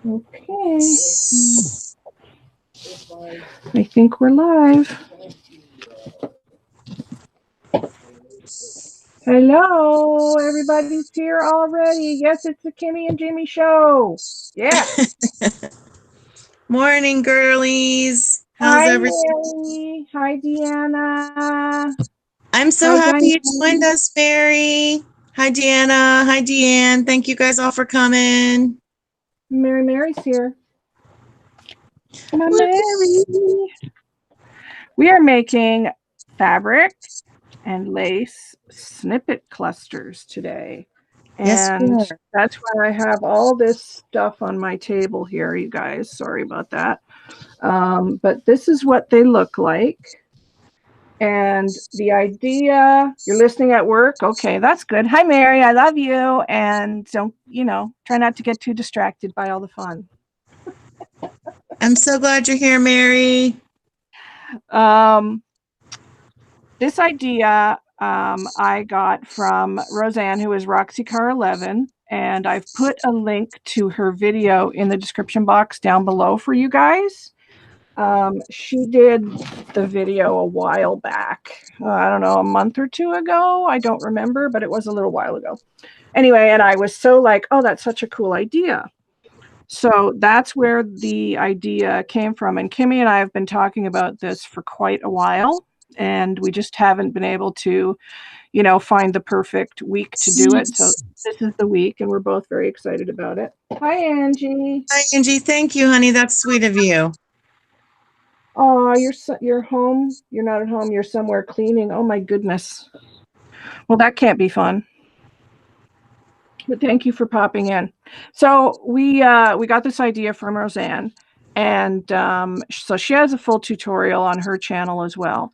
Okay. I think we're live. Hello, everybody's here already. Yes, it's the Kimmy and Jimmy show. Yeah. Morning, girlies. How's Hi, everything? Mary. Hi, Deanna. I'm so Hi, happy you joined Diane. us, Mary. Hi, Deanna. Hi, Deanne. Thank you guys all for coming. Mary's here. Come on, Woo. Mary. We are making fabric and lace snippet clusters today. Yes, we And are. that's why I have all this stuff on my table here, you guys. Sorry about that. But this is what they look like. And the idea, you're listening at work. Okay, that's good. Hi, Mary. I love you. And don't, try not to get too distracted by all the fun. I'm so glad you're here, Mary. This idea I got from Roseanne, who is Roxy Car 11, and I've put a link to her video in the description box down below for you guys. She did the video a while back. I don't know, a month or two ago. I don't remember, but it was a little while ago. Anyway, and I was so like, oh, that's such a cool idea. So that's where the idea came from. And Kimmy and I have been talking about this for quite a while, and we just haven't been able to, find the perfect week to do it. So this is the week, and we're both very excited about it. Hi, Angie. Hi, Angie. Thank you, honey. That's sweet of you. Oh, you're home. You're not at home. You're somewhere cleaning. Oh my goodness. Well, that can't be fun. But thank you for popping in. So we got this idea from Roseanne, and so she has a full tutorial on her channel as well.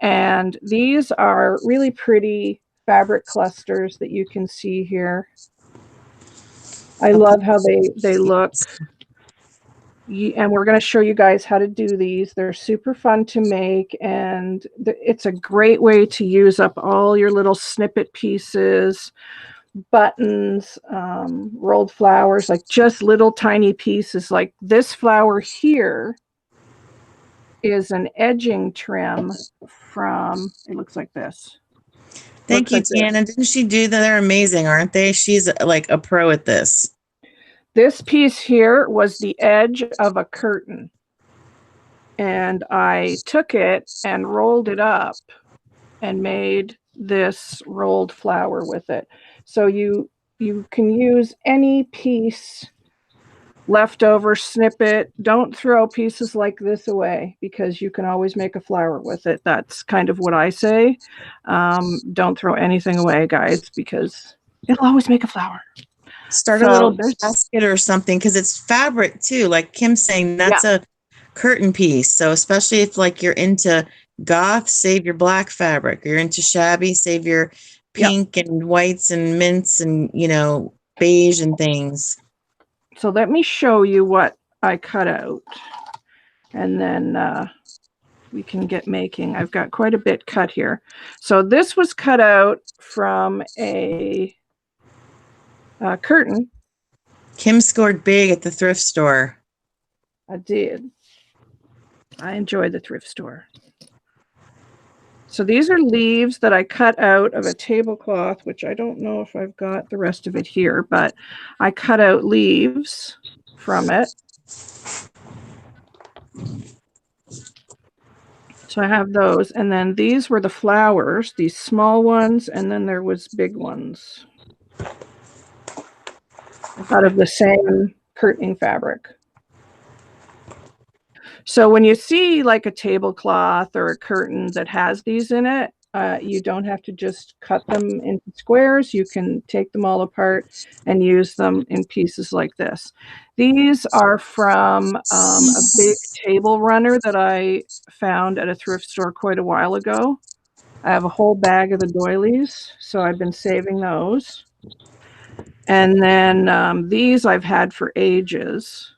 And these are really pretty fabric clusters that you can see here. I love how they look. And we're going to show you guys how to do these. They're super fun to make, and it's a great way to use up all your little snippet pieces, buttons, rolled flowers, like just little tiny pieces. Like this flower here is an edging trim from, it looks like this. Thank you, Deanna. Didn't she do that? They're amazing, aren't they? She's like a pro at this. This piece here was the edge of a curtain. And I took it and rolled it up and made this rolled flower with it. So you can use any piece, leftover snippet. Don't throw pieces like this away, because you can always make a flower with it. That's kind of what I say. Don't throw anything away, guys, because it'll always make a flower. Start a little basket or something, because it's fabric too. Like Kim's saying, that's a curtain piece. So especially if like you're into goth, save your black fabric. You're into shabby, save your pink and whites and mints and, beige and things. So let me show you what I cut out, and then we can get making. I've got quite a bit cut here. So this was cut out from a curtain. Kim scored big at the thrift store. I did. I enjoy the thrift store. So these are leaves that I cut out of a tablecloth, which I don't know if I've got the rest of it here, but I cut out leaves from it. So I have those. And then these were the flowers, these small ones, and then there was big ones out of the same curtaining fabric. So when you see like a tablecloth or a curtain that has these in it, you don't have to just cut them into squares. You can take them all apart and use them in pieces like this. These are from a big table runner that I found at a thrift store quite a while ago. I have a whole bag of the doilies, so I've been saving those. And then these I've had for ages.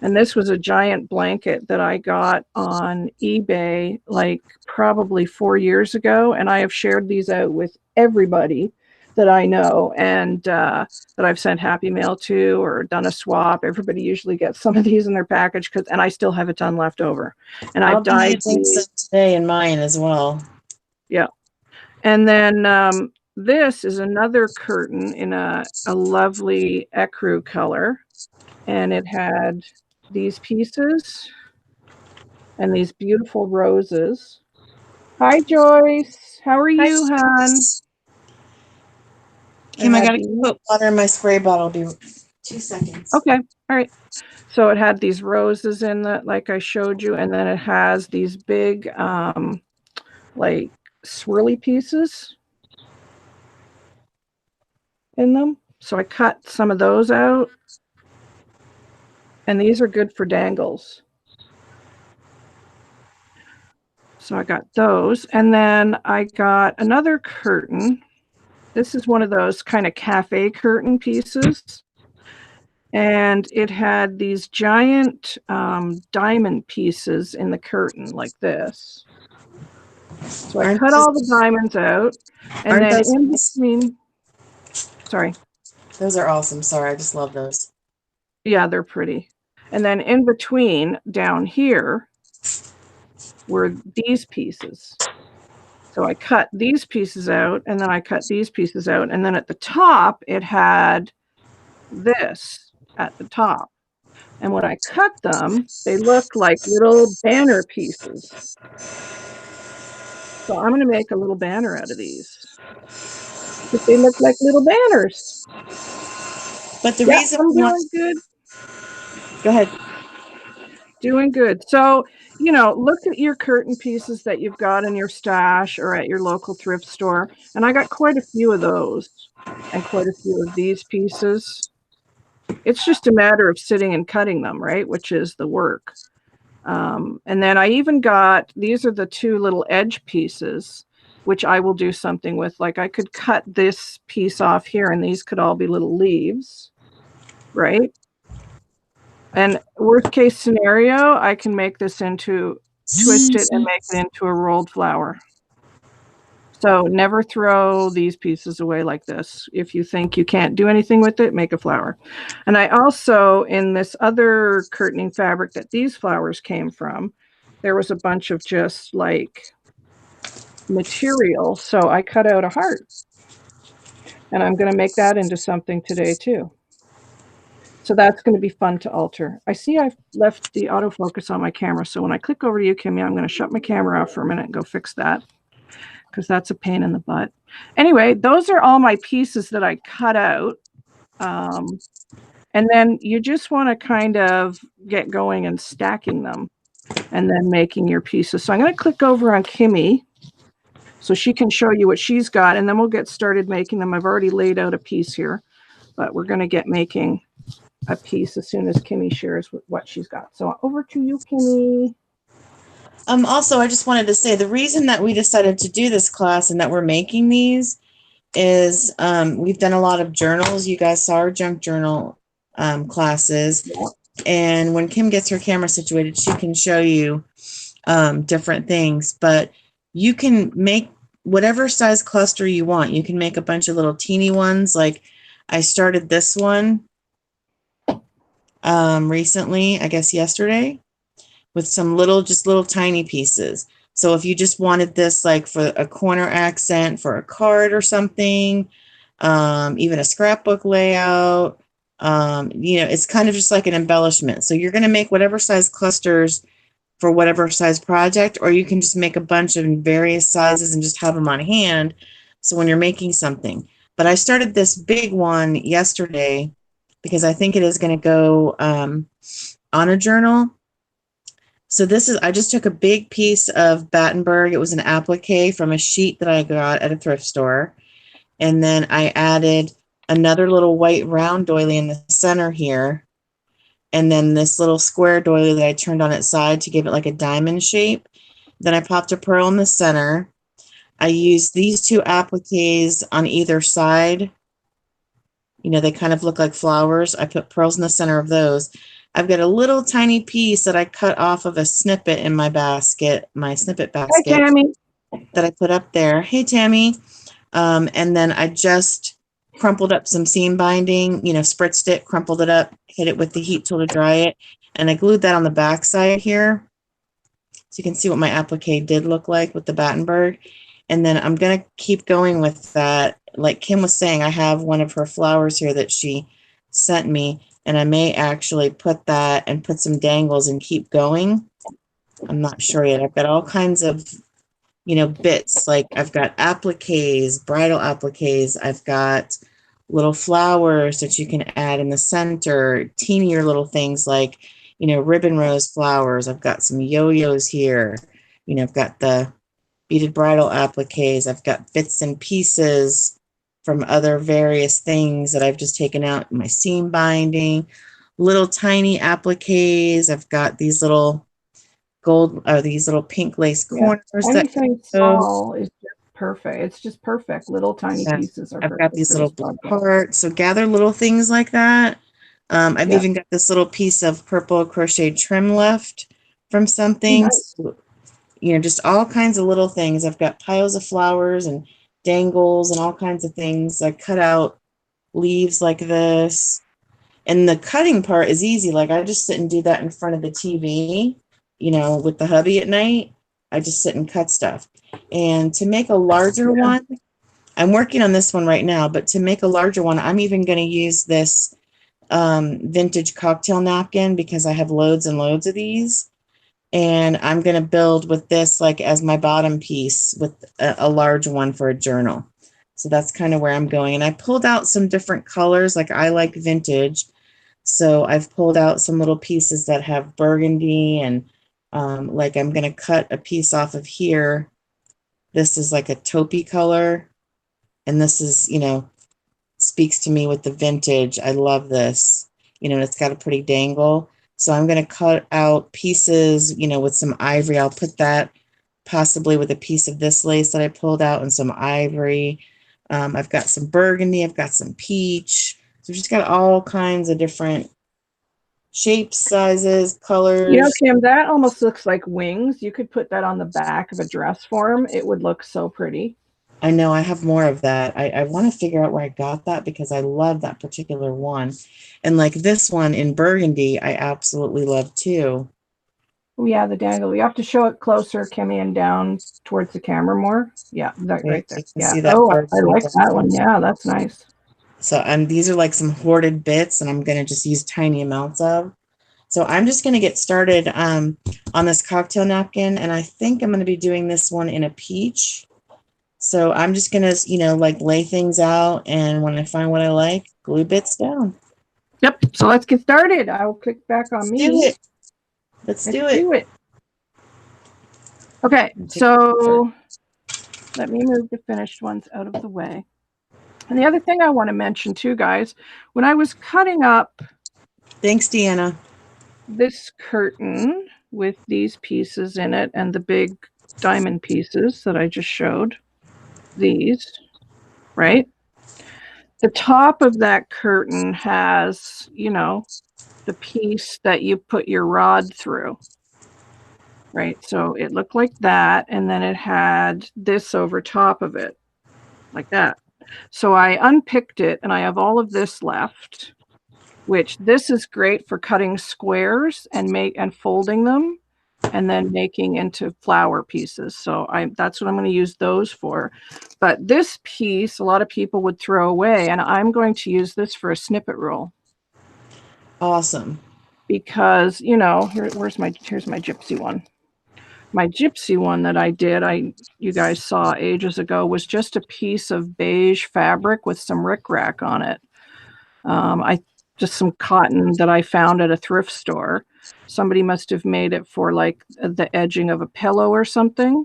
And this was a giant blanket that I got on eBay like probably 4 years ago. And I have shared these out with everybody that I know and that I've sent Happy Mail to or done a swap. Everybody usually gets some of these in their package, and I still have a ton left over. And I've dyed these today in mine as well. Yeah. And then this is another curtain in a lovely ecru color. And it had these pieces and these beautiful roses. Hi, Joyce. How are you, hon? Kim, I got to put water in my spray bottle. Be 2 seconds. Okay. All right. So it had these roses in that, like I showed you, and then it has these big, like swirly pieces in them. So I cut some of those out. And these are good for dangles. So I got those. And then I got another curtain. This is one of those kind of cafe curtain pieces. And it had these giant diamond pieces in the curtain like this. So I cut all the diamonds out. And then in between, sorry. Those are awesome. Sorry, I just love those. Yeah, they're pretty. And then in between down here were these pieces. So I cut these pieces out, and then I cut these pieces out. And then at the top, it had this at the top. And when I cut them, they look like little banner pieces. So I'm going to make a little banner out of these. But they look like little banners. But the reason I'm doing good. Go ahead. Doing good. So, you know, look at your curtain pieces that you've got in your stash or at your local thrift store. And I got quite a few of those and quite a few of these pieces. It's just a matter of sitting and cutting them, right? Which is the work. And then I even got, these are the two little edge pieces, which I will do something with. Like I could cut this piece off here and these could all be little leaves, right? And worst case scenario, I can make this into, twist it and make it into a rolled flower. So never throw these pieces away like this. If you think you can't do anything with it, make a flower. And I also, in this other curtaining fabric that these flowers came from, there was a bunch of just like material. So I cut out a heart. And I'm going to make that into something today too. So that's going to be fun to alter. I see I've left the autofocus on my camera. So when I click over to you, Kimmy, I'm going to shut my camera off for a minute and go fix that, because that's a pain in the butt. Anyway, those are all my pieces that I cut out. And then you just want to kind of get going and stacking them and then making your pieces. So I'm going to click over on Kimmy so she can show you what she's got, and then we'll get started making them. I've already laid out a piece here, but we're going to get making a piece as soon as Kimmy shares what she's got. So over to you, Kimmy. Also, I just wanted to say the reason that we decided to do this class and that we're making these is we've done a lot of journals. You guys saw our junk journal classes. Yeah. And when Kim gets her camera situated, she can show you different things. But you can make whatever size cluster you want. You can make a bunch of little teeny ones. Like I started this one recently, I guess yesterday, with some little tiny pieces. So if you just wanted this like for a corner accent for a card or something, even a scrapbook layout, you know, it's kind of just like an embellishment. So you're going to make whatever size clusters for whatever size project, or you can just make a bunch of various sizes and just have them on hand. So when you're making something, but I started this big one yesterday because I think it is going to go on a journal. So this is, I just took a big piece of Battenberg. It was an applique from a sheet that I got at a thrift store. And then I added another little white round doily in the center here. And then this little square doily that I turned on its side to give it like a diamond shape. Then I popped a pearl in the center. I used these two appliques on either side. You know, they kind of look like flowers. I put pearls in the center of those. I've got a little tiny piece that I cut off of a snippet in my basket, my snippet basket. Hi, Tammy. That I put up there. Hey, Tammy. And then I just crumpled up some seam binding, you know, spritzed it, crumpled it up, hit it with the heat tool to dry it. And I glued that on the back side here. So you can see what my applique did look like with the Battenberg. And then I'm going to keep going with that. Like Kim was saying, I have one of her flowers here that she sent me, and I may actually put that and put some dangles and keep going. I'm not sure yet. I've got all kinds of, you know, bits. Like I've got appliques, bridal appliques. I've got little flowers that you can add in the center, teenier little things like, you know, ribbon rose flowers. I've got some yo-yos here. You know, I've got the beaded bridal appliques. I've got bits and pieces from other various things that I've just taken out in my seam binding, little tiny appliques. I've got these little gold or these little pink lace corners. Anything small is just perfect. It's just perfect. Little tiny pieces are I've got these little project. hearts. So gather little things like that. I've even got this little piece of purple crochet trim left from something. Nice. So, you know, just all kinds of little things. I've got piles of flowers and dangles and all kinds of things. I cut out leaves like this. And the cutting part is easy. Like I just sit and do that in front of the TV, you know, with the hubby at night. I just sit and cut stuff. And to make a larger one, I'm working on this one right now, but to make a larger one, I'm even going to use this vintage cocktail napkin because I have loads and loads of these. And I'm going to build with this like as my bottom piece with a large one for a journal. So that's kind of where I'm going. And I pulled out some different colors. Like I like vintage. So I've pulled out some little pieces that have burgundy and like I'm going to cut a piece off of here. This is like a taupey color. And this is, you know, speaks to me with the vintage. I love this. You know, it's got a pretty dangle. So I'm going to cut out pieces, you know, with some ivory. I'll put that possibly with a piece of this lace that I pulled out and some ivory. I've got some burgundy. I've got some peach. So we've just got all kinds of different shapes, sizes, colors. You know, Kim, that almost looks like wings. You could put that on the back of a dress form. It would look so pretty. I know I have more of that. I want to figure out where I got that because I love that particular one. And like this one in burgundy, I absolutely love too. Oh, yeah, the dangle. You have to show it closer, Kimmy, and down towards the camera more. Yeah, that right there. Yeah. Oh, I like that one. Yeah, that's nice. So, and these are like some hoarded bits, and I'm going to just use tiny amounts of. So I'm just going to get started on this cocktail napkin, and I think I'm going to be doing this one in a peach. So I'm just going to, you know, like lay things out, and when I find what I like, glue bits down. Yep. So let's get started. I will click back on me. Let's do it. Okay, so let me move the finished ones out of the way. And the other thing I want to mention too, guys, when I was cutting up Thanks, Deanna. This curtain with these pieces in it and the big diamond pieces that I just showed, these, right? The top of that curtain has, you know, the piece that you put your rod through, right? So it looked like that, and then it had this over top of it, like that. So I unpicked it, and I have all of this left, which this is great for cutting squares and folding them and then making into flower pieces. So that's what I'm going to use those for. But this piece, a lot of people would throw away, and I'm going to use this for a snippet roll. Awesome. Because, you know, here's my gypsy one. My gypsy one that I did, you guys saw ages ago, was just a piece of beige fabric with some rickrack on it. Just some cotton that I found at a thrift store. Somebody must have made it for like the edging of a pillow or something.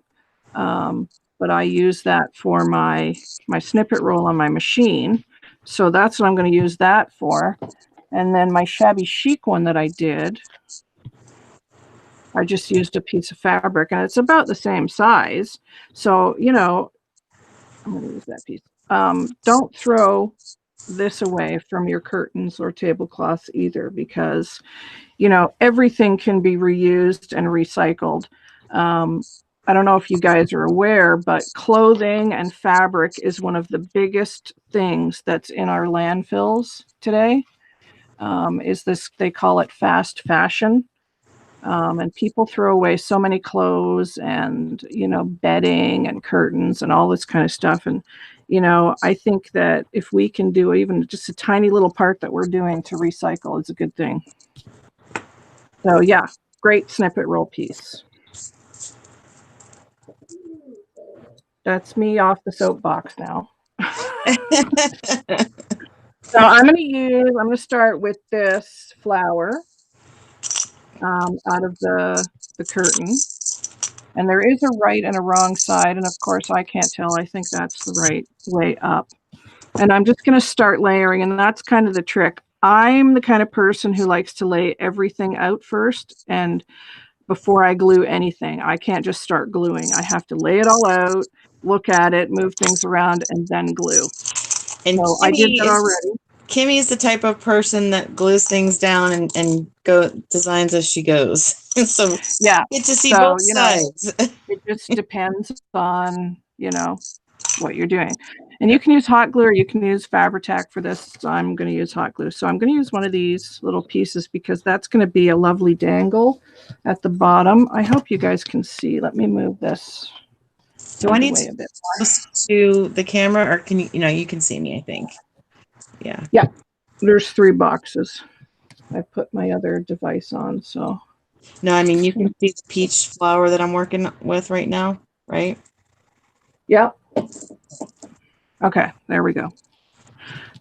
But I use that for my snippet roll on my machine. So that's what I'm going to use that for. And then my shabby chic one that I did, I just used a piece of fabric, and it's about the same size. So, you know, I'm going to use that piece. Don't throw this away from your curtains or tablecloths either, because, you know, everything can be reused and recycled. I don't know if you guys are aware, but clothing and fabric is one of the biggest things that's in our landfills today. Is this, they call it fast fashion. And people throw away so many clothes and, you know, bedding and curtains and all this kind of stuff. And, you know, I think that if we can do even just a tiny little part that we're doing to recycle is a good thing. So yeah, great snippet roll piece. That's me off the soapbox now. So I'm going to start with this flower out of the curtain. And there is a right and a wrong side. And of course, I can't tell. I think that's the right way up. And I'm just going to start layering. And that's kind of the trick. I'm the kind of person who likes to lay everything out first. And before I glue anything, I can't just start gluing. I have to lay it all out, look at it, move things around, and then glue. And so I did that already. Kimmy is the type of person that glues things down and go designs as she goes. So yeah, get to see both sides. It just depends on, you know, what you're doing. And you can use hot glue or you can use Fabri-Tac for this. So I'm going to use hot glue. So I'm going to use one of these little pieces because that's going to be a lovely dangle at the bottom. I hope you guys can see. Let me move this. Do I need to to the camera, or can you, you can see me, I think. Yeah. Yeah. There's 3 boxes. I put my other device on, so. No, I mean, you can see the peach flower that I'm working with right now, right? Yep. Okay, there we go.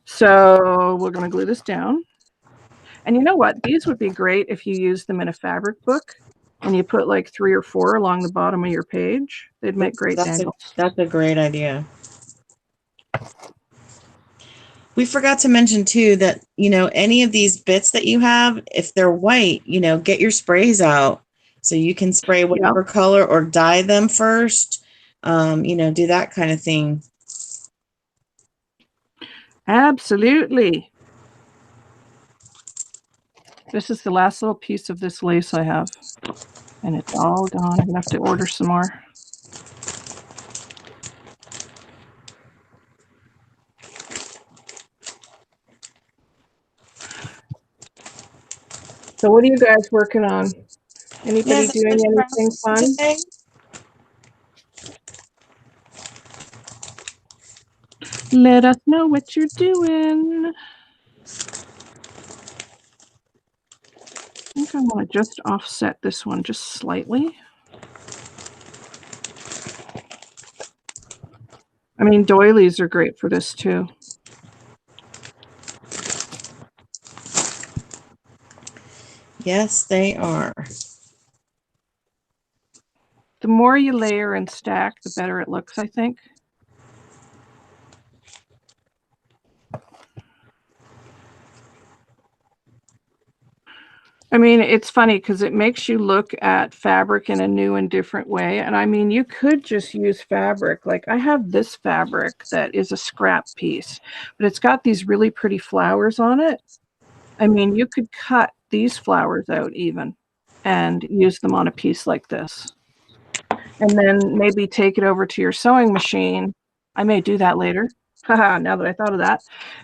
So we're going to glue this down. And you know what? These would be great if you use them in a fabric book and you put like 3 or 4 along the bottom of your page. They'd make great dangles. That's a great idea. We forgot to mention too that, any of these bits that you have, if they're white, get your sprays out so you can spray whatever color or dye them first. Do that kind of thing. Absolutely. This is the last little piece of this lace I have, and it's all gone. I'm gonna have to order some more. So what are you guys working on? Anybody doing anything fun? Today? Let us know what you're doing. I think I want to just offset this one just slightly. I mean, doilies are great for this too. Yes, they are. The more you layer and stack, the better it looks, I think. I mean, it's funny because it makes you look at fabric in a new and different way. And I mean, you could just use fabric. Like I have this fabric that is a scrap piece, but it's got these really pretty flowers on it. I mean, you could cut these flowers out even and use them on a piece like this. And then maybe take it over to your sewing machine. I may do that later. Now that I thought of that,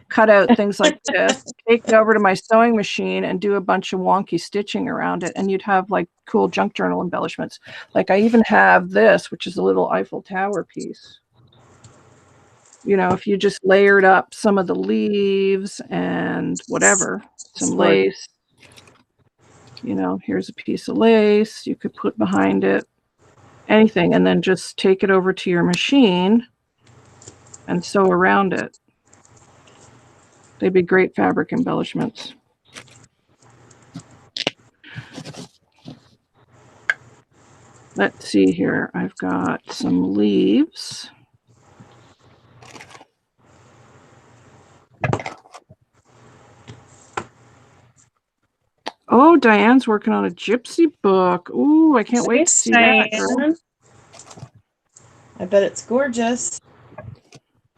cut out things like this, take it over to my sewing machine and do a bunch of wonky stitching around it. And you'd have like cool junk journal embellishments. Like I even have this, which is a little Eiffel Tower piece. You know, if you just layered up some of the leaves and whatever, some lace, you know, here's a piece of lace you could put behind it, anything, and then just take it over to your machine and sew around it. They'd be great fabric embellishments. Let's see here. I've got some leaves. Oh, Diane's working on a gypsy book. Ooh, I can't wait to see that, girl. I bet it's gorgeous.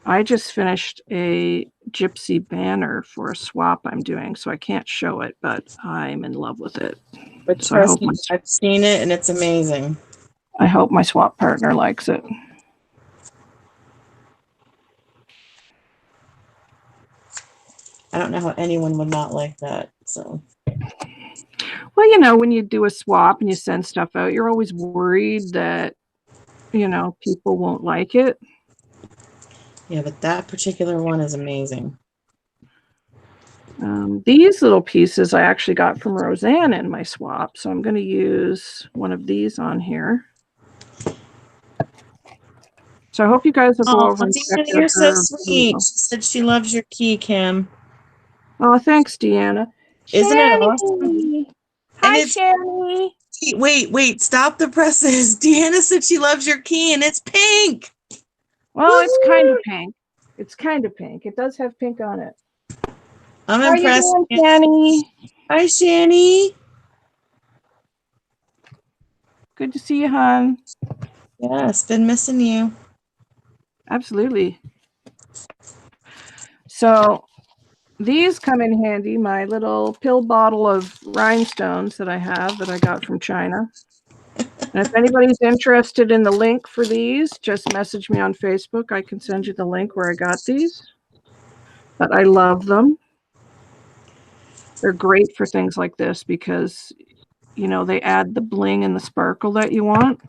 I just finished a gypsy banner for a swap I'm doing, so I can't show it, but I'm in love with it. But so trust me, I've seen it and it's amazing. I hope my swap partner likes it. I don't know how anyone would not like that. So, well, you know, when you do a swap and you send stuff out, you're always worried that, you know, people won't like it. Yeah, but that particular one is amazing. These little pieces I actually got from Roseanne in my swap, so I'm going to use one of these on here. So I hope you guys will go over and check out you're so her sweet. video. She said she loves your key, Kim. Oh, thanks, Deanna. Isn't it Shani! awesome? Hi, And it's Shani! wait, stop the presses. Deanna said she loves your key and it's pink. Well, it's kind of pink. It's kind of pink. It does have pink on it. I'm How impressed. you doing, Shani? Hi, Shani. Good to see you, hon. Yes, been missing you. Absolutely. So these come in handy, my little pill bottle of rhinestones that I have that I got from China. And if anybody's interested in the link for these, just message me on Facebook. I can send you the link where I got these. But I love them. They're great for things like this because, you know, they add the bling and the sparkle that you want.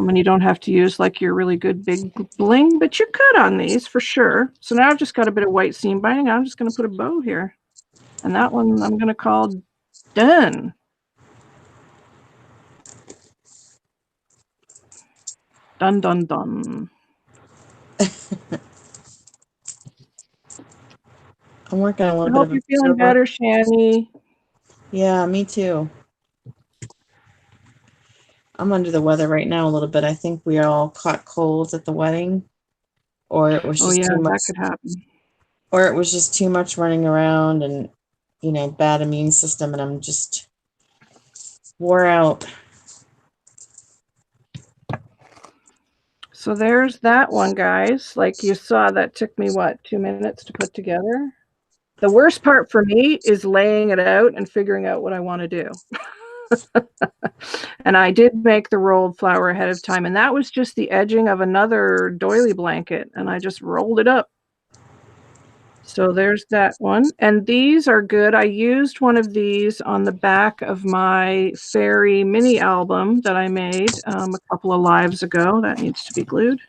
And you don't have to use like your really good big bling, but you could on these for sure. So now I've just got a bit of white seam binding. I'm just going to put a bow here. And that one I'm going to call Done. Dun, dun, dun. I'm working on a little I bit hope of you're feeling better, Shani. Yeah, me too. I'm under the weather right now a little bit. I think we all caught colds at the wedding, or it was just too much. That could happen. Or it was just too much running around and, you know, bad immune system, and I'm just wore out. So there's that one, guys. Like you saw, that took me, what, 2 minutes to put together? The worst part for me is laying it out and figuring out what I want to do. And I did make the rolled flower ahead of time, and that was just the edging of another doily blanket, and I just rolled it up. So there's that one. And these are good. I used one of these on the back of my fairy mini album that I made a couple of lives ago. That needs to be glued.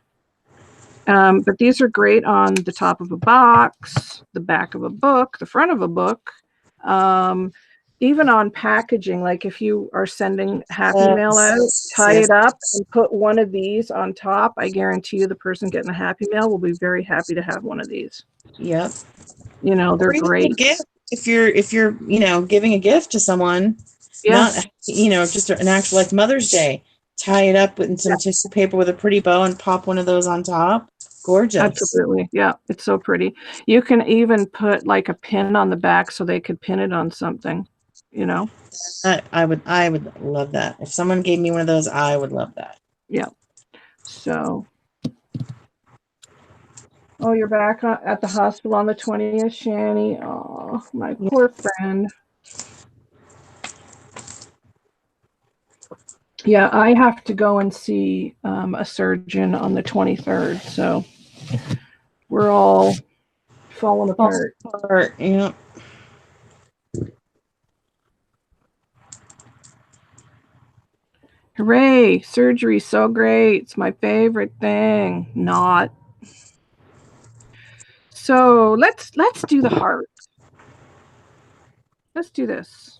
But these are great on the top of a box, the back of a book, the front of a book, even on packaging. Like if you are sending Happy Mail out, tie it up and put one of these on top. I guarantee you the person getting the Happy Mail will be very happy to have one of these. Yep. You know, they're great. A gift if you're, you know, giving a gift to someone, not, you know, just an actual, like Mother's Day, tie it up with some tissue paper with a pretty bow and pop one of those on top. Gorgeous. Absolutely. Yeah, it's so pretty. You can even put like a pin on the back so they could pin it on something, you know. I would love that. If someone gave me one of those, I would love that. Yeah. So, oh, you're back at the hospital on the 20th, Shani. Oh, my poor friend. Yeah, I have to go and see a surgeon on the 23rd. So we're all falling apart. Yeah. Hooray! Surgery, so great. It's my favorite thing. Not. So let's do the heart. Let's do this.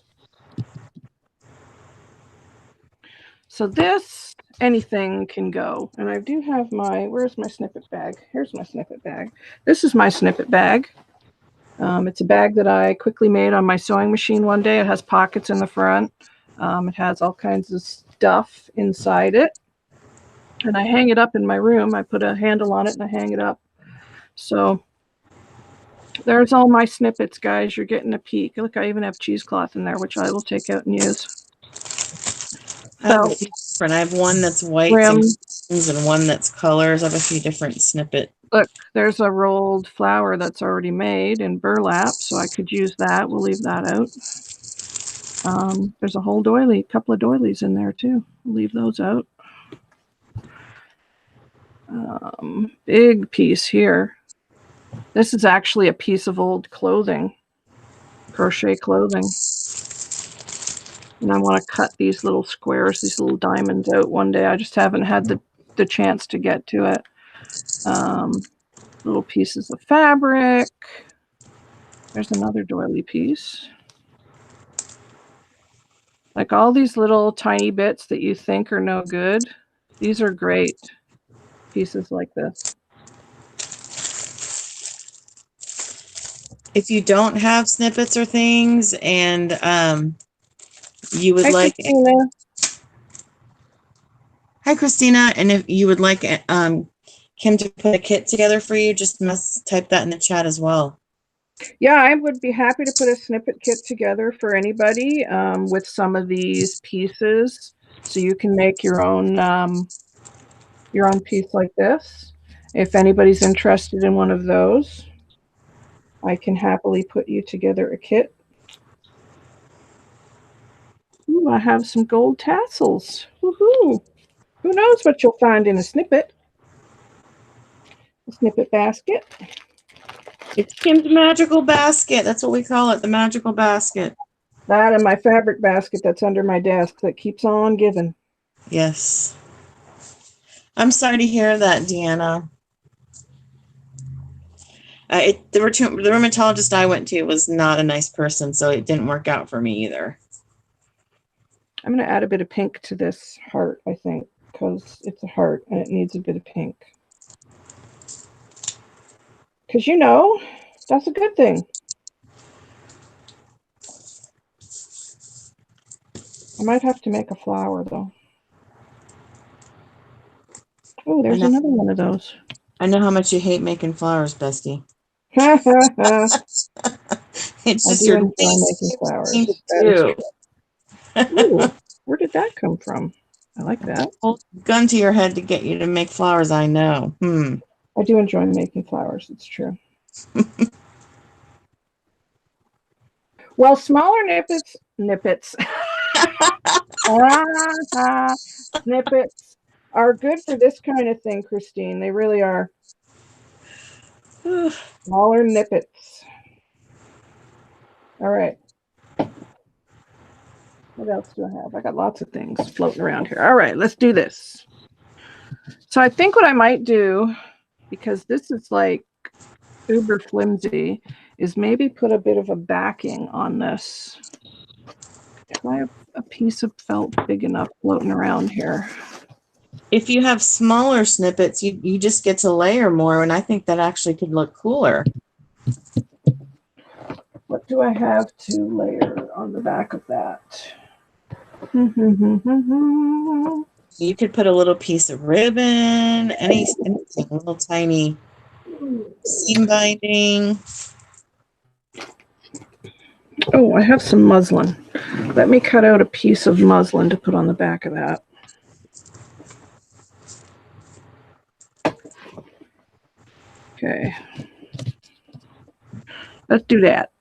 So this, anything can go. And I do have my, where's my snippet bag? Here's my snippet bag. This is my snippet bag. It's a bag that I quickly made on my sewing machine one day. It has pockets in the front. It has all kinds of stuff inside it. And I hang it up in my room. I put a handle on it and I hang it up. So there's all my snippets, guys. You're getting a peek. Look, I even have cheesecloth in there, which I will take out and use. So, I have one that's white and one that's colors. I have a few different snippet. Look, there's a rolled flower that's already made in burlap, so I could use that. We'll leave that out. There's a whole doily, a couple of doilies in there too. I'll leave those out. Big piece here. This is actually a piece of old clothing, crochet clothing. And I want to cut these little squares, these little diamonds out one day. I just haven't had the chance to get to it. Little pieces of fabric. There's another doily piece. Like all these little tiny bits that you think are no good, these are great pieces like this. If you don't have snippets or things and you would Hi, like Christina. Hi Christina, and if you would like Kim to put a kit together for you, just type that in the chat as well. Yeah, I would be happy to put a snippet kit together for anybody with some of these pieces, so you can make your own piece like this. If anybody's interested in one of those, I can happily put you together a kit. Ooh, I have some gold tassels. Woohoo! Who knows what you'll find in a snippet? A snippet basket. It's Kim's magical basket. That's what we call it, the magical basket. That and my fabric basket that's under my desk that keeps on giving. Yes. I'm sorry to hear that, Deanna. The rheumatologist I went to was not a nice person, so it didn't work out for me either. I'm going to add a bit of pink to this heart, I think, because it's a heart and it needs a bit of pink. Because, you know, that's a good thing. I might have to make a flower, though. Oh, there's another one of those. I know how much you hate making flowers, bestie. It's just I do enjoy making flowers. That is true. Ooh, where did that come from? I like that. Hold a gun to your head to get you to make flowers, I know. I do enjoy making flowers. It's true. Well, smaller snippets are good for this kind of thing, Christine. They really are. Smaller snippets. All right. What else do I have? I got lots of things floating around here. All right, let's do this. So I think what I might do, because this is like uber flimsy, is maybe put a bit of a backing on this. Do I have a piece of felt big enough floating around here? If you have smaller snippets, you just get to layer more, and I think that actually could look cooler. What do I have to layer on the back of that? You could put a little piece of ribbon, anything, a little tiny seam binding. Oh, I have some muslin. Let me cut out a piece of muslin to put on the back of that. Okay. Let's do that.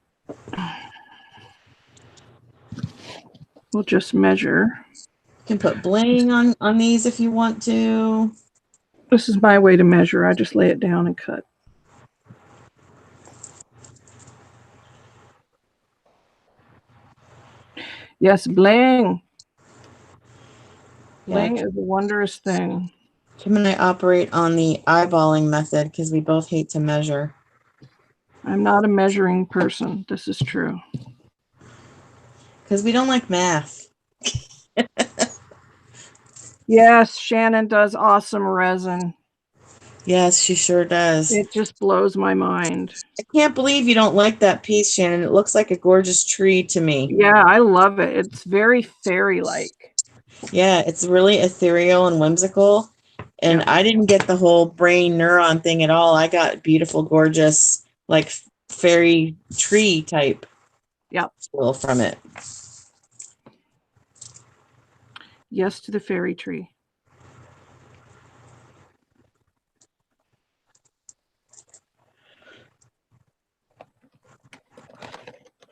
We'll just measure. You can put bling on these if you want to. This is my way to measure. I just lay it down and cut. Yes, bling. Bling is a wondrous thing. Kim and I operate on the eyeballing method because we both hate to measure. I'm not a measuring person. This is true. Because we don't like math. Yes, Shannon does awesome resin. Yes, she sure does. It just blows my mind. I can't believe you don't like that piece, Shannon. It looks like a gorgeous tree to me. Yeah, I love it. It's very fairy-like. Yeah, it's really ethereal and whimsical. And I didn't get the whole brain neuron thing at all. I got beautiful, gorgeous, like fairy tree type feel from it. Yes to the fairy tree.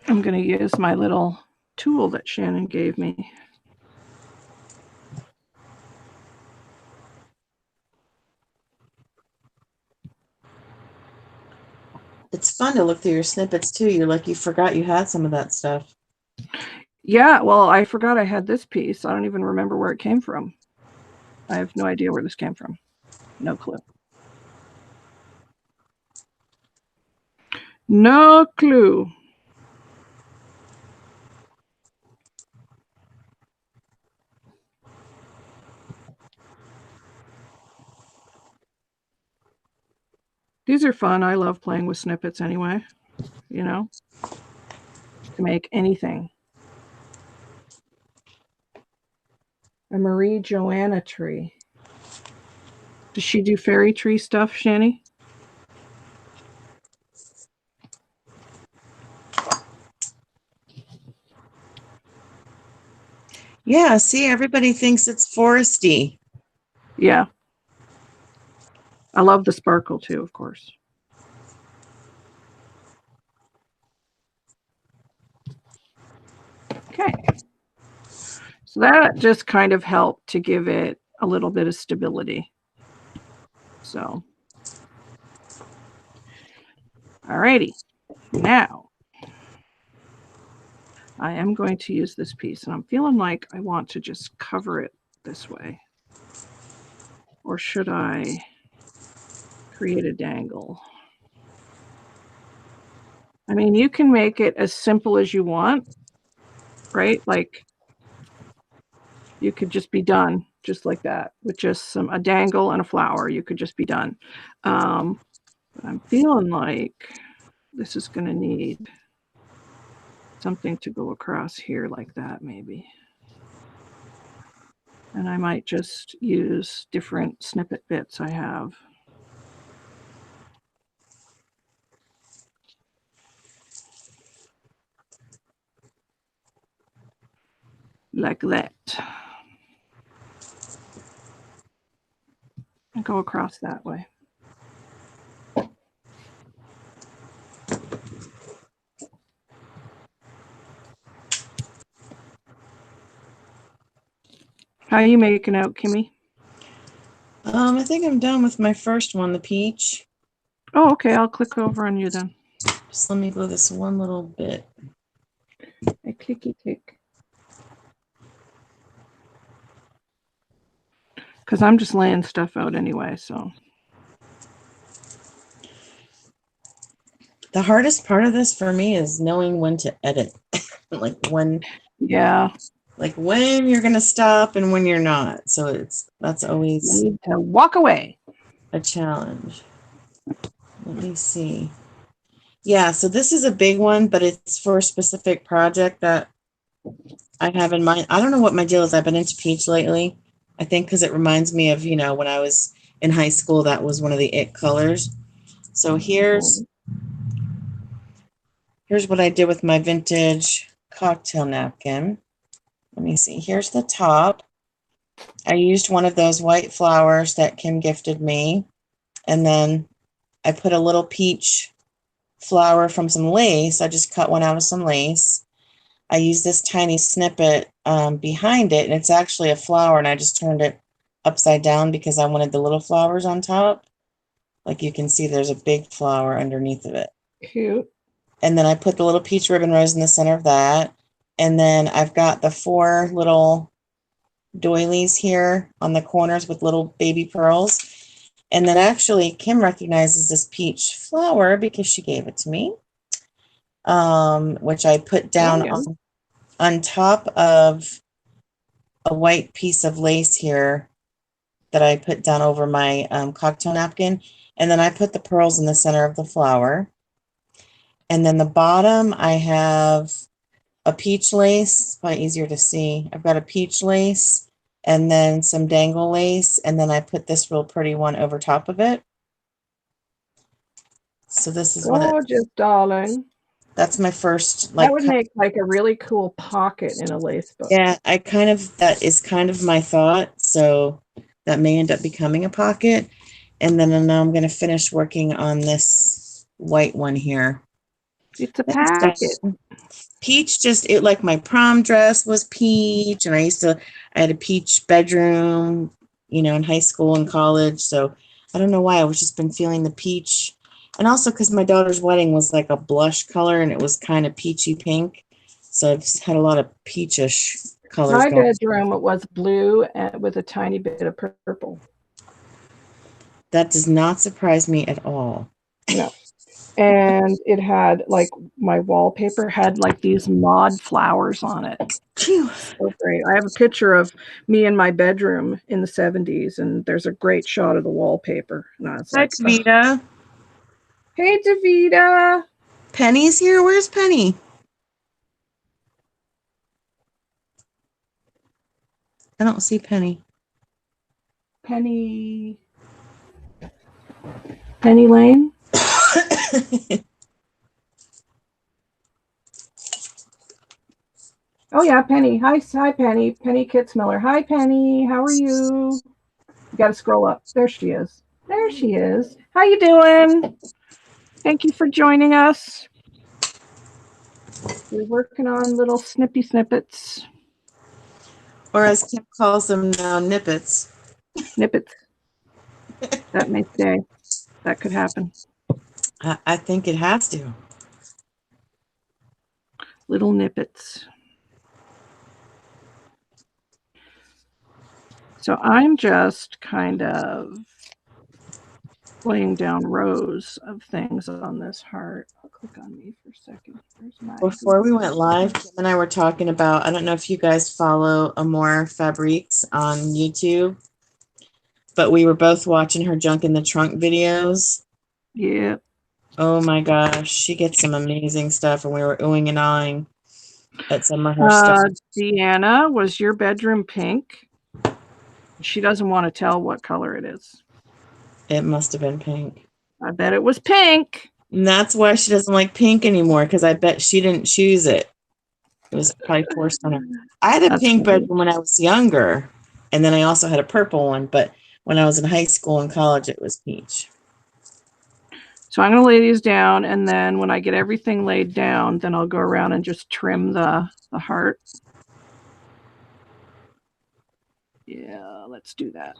I'm going to use my little tool that Shannon gave me. It's fun to look through your snippets too. You're like, you forgot you had some of that stuff. Yeah, well, I forgot I had this piece. I don't even remember where it came from. I have no idea where this came from. No clue. No clue. These are fun. I love playing with snippets anyway, you know, to make anything. A Marie Joanna tree. Does she do fairy tree stuff, Shani? Yeah, see, everybody thinks it's foresty. Yeah. I love the sparkle too, of course. Okay. So that just kind of helped to give it a little bit of stability. So, alrighty. Now, I am going to use this piece, and I'm feeling like I want to just cover it this way. Or should I create a dangle? I mean, you can make it as simple as you want, right? Like, you could just be done just like that with just a dangle and a flower. You could just be done. But I'm feeling like this is going to need something to go across here like that, maybe. And I might just use different snippet bits I have. Like that. And go across that way. How are you making out, Kimmy? I think I'm done with my first one, the peach. Oh, okay. I'll click over on you then. Just let me go this one little bit. A clicky click. Because I'm just laying stuff out anyway, so. The hardest part of this for me is knowing when to edit. Like when. Yeah. Like when you're going to stop and when you're not. So that's always. You need to walk away. A challenge. Let me see. Yeah, so this is a big one, but it's for a specific project that I have in mind. I don't know what my deal is. I've been into peach lately. I think because it reminds me of, when I was in high school, that was one of the it colors. So here's what I did with my vintage cocktail napkin. Let me see. Here's the top. I used one of those white flowers that Kim gifted me. And then I put a little peach flower from some lace. I just cut one out of some lace. I used this tiny snippet behind it, and it's actually a flower, and I just turned it upside down because I wanted the little flowers on top. Like you can see, there's a big flower underneath of it. Cute. And then I put the little peach ribbon rose in the center of that. And then I've got the 4 little doilies here on the corners with little baby pearls. And then actually Kim recognizes this peach flower because she gave it to me, which I put down on top of a white piece of lace here that I put down over my cocktail napkin. And then I put the pearls in the center of the flower. And then the bottom, I have a peach lace. It's probably easier to see. I've got a peach lace and then some dangle lace. And then I put this real pretty one over top of it. So this is gorgeous, darling. That's my first. That would make like a really cool pocket in a lace book. Yeah, that is kind of my thought. So that may end up becoming a pocket. And then now I'm going to finish working on this white one here. It's a packet. Peach just, it like my prom dress was peach, and I had a peach bedroom, in high school and college. So I don't know why I was just been feeling the peach. And also because my daughter's wedding was like a blush color and it was kind of peachy pink. So I've had a lot of peachish colors. My bedroom, it was blue and with a tiny bit of purple. That does not surprise me at all. No. And it had like my wallpaper had like these mod flowers on it. Phew. So great. I have a picture of me in my bedroom in the 70s, and there's a great shot of the wallpaper. And I was Hi, like, Davita. hey, Davita. Penny's here. Where's Penny? I don't see Penny. Penny Lane? Oh yeah, Penny. Hi, Penny. Penny Kitzmiller. Hi, Penny. How are you? You got to scroll up. There she is. There she is. How you doing? Thank you for joining us. We're working on little snippets. Or as Kim calls them now, nippets. Snippets. That may stay. That could happen. I think it has to. Little nippets. So I'm just kind of laying down rows of things on this heart. I'll click on me for a second. Before we went live, Kim and I were talking about, I don't know if you guys follow Amore Fabriques on YouTube, but we were both watching her junk in the trunk videos. Yeah. Oh my gosh, she gets some amazing stuff, and we were oohing and ahhing at some of her stuff. Deanna, was your bedroom pink? She doesn't want to tell what color it is. It must have been pink. I bet it was pink. And that's why she doesn't like pink anymore, because I bet she didn't choose it. It was probably forced on her. I had a pink bedroom when I was younger, and then I also had a purple one, but when I was in high school and college, it was peach. So I'm going to lay these down, and then when I get everything laid down, then I'll go around and just trim the heart. Yeah, let's do that.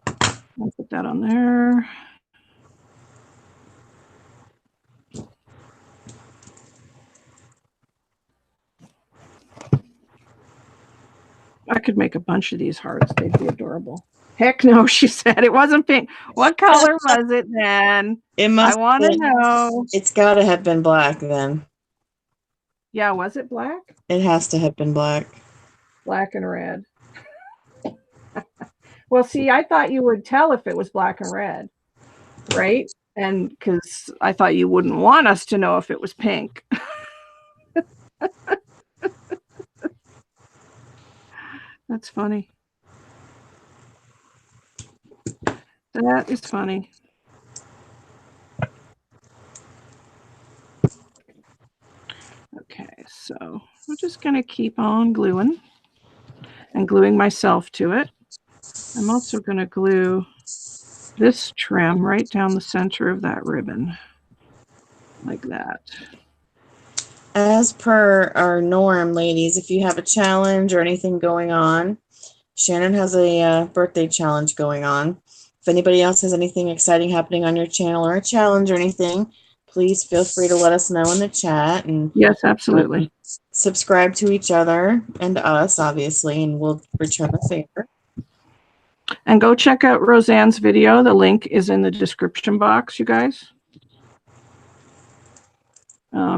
I'll put that on there. I could make a bunch of these hearts. They'd be adorable. Heck no, she said. It wasn't pink. What color was it then? It must. I want to know. It's got to have been black then. Yeah, was it black? It has to have been black. Black and red. Well, see, I thought you would tell if it was black and red, right? And because I thought you wouldn't want us to know if it was pink. That's funny. That is funny. Okay, so we're just going to keep on gluing and gluing myself to it. I'm also going to glue this trim right down the center of that ribbon, like that. As per our norm, ladies, if you have a challenge or anything going on, Shannon has a birthday challenge going on. If anybody else has anything exciting happening on your channel or a challenge or anything, please feel free to let us know in the chat. And yes, absolutely. Subscribe to each other and us, obviously, and we'll return the favor. And go check out Roseanne's video. The link is in the description box, you guys.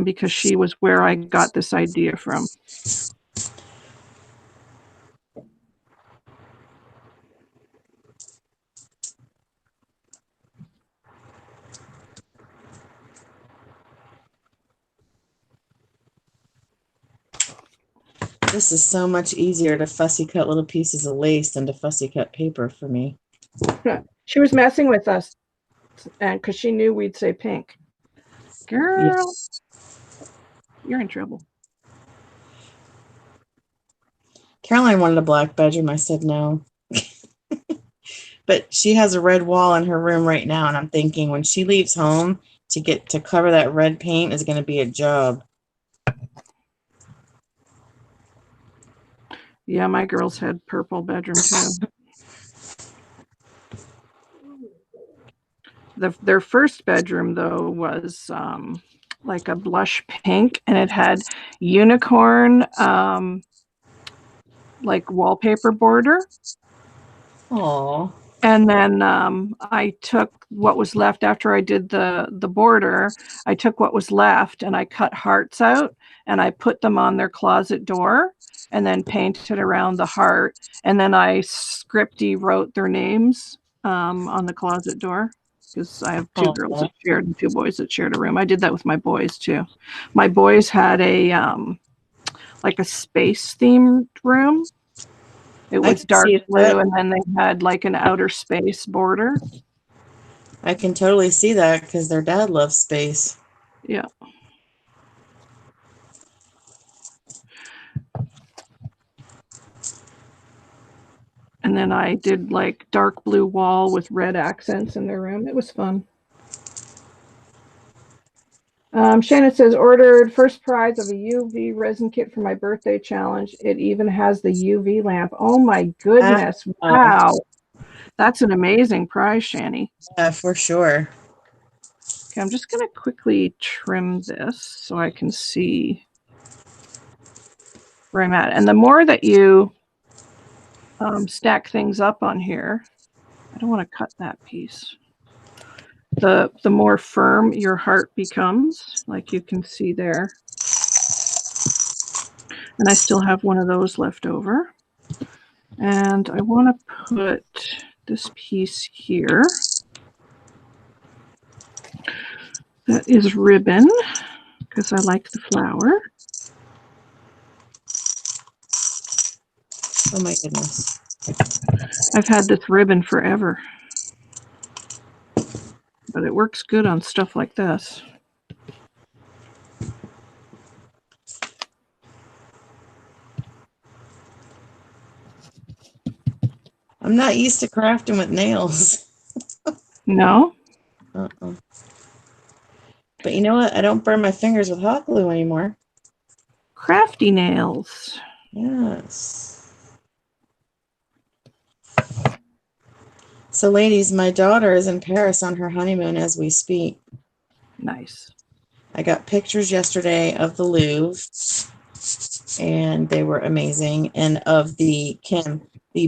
Because she was where I got this idea from. This is so much easier to fussy cut little pieces of lace than to fussy cut paper for me. She was messing with us, and because she knew we'd say pink. Girl, yes. You're in trouble. Caroline wanted a black bedroom. I said no. But she has a red wall in her room right now, and I'm thinking when she leaves home to get to cover that red paint is going to be a job. Yeah, my girls had purple bedroom too. Their first bedroom though was like a blush pink, and it had unicorn like wallpaper border. Aww. And then I took what was left after I did the border. I took what was left and I cut hearts out and I put them on their closet door and then painted around the heart. And then I scripty wrote their names on the closet door because I have two girls that shared and two boys that shared a room. I did that with my boys too. My boys had a like a space themed room. It was dark blue, and then they had like an outer space border. I can totally see that because their dad loves space. Yeah. And then I did like dark blue wall with red accents in their room. It was fun. Shannon says, ordered first prize of a UV resin kit for my birthday challenge. It even has the UV lamp. Oh my goodness. Wow. That's an amazing prize, Shani. Yeah, for sure. Okay, I'm just going to quickly trim this so I can see where I'm at. And the more that you stack things up on here, I don't want to cut that piece. The more firm your heart becomes, like you can see there. And I still have one of those left over. And I want to put this piece here. That is ribbon, because I like the flower. Oh my goodness. I've had this ribbon forever. But it works good on stuff like this. I'm not used to crafting with nails. No? Uh-uh. But you know what? I don't burn my fingers with hot glue anymore. Crafty nails. Yes. So, ladies, my daughter is in Paris on her honeymoon as we speak. Nice. I got pictures yesterday of the Louvre, and they were amazing. And of the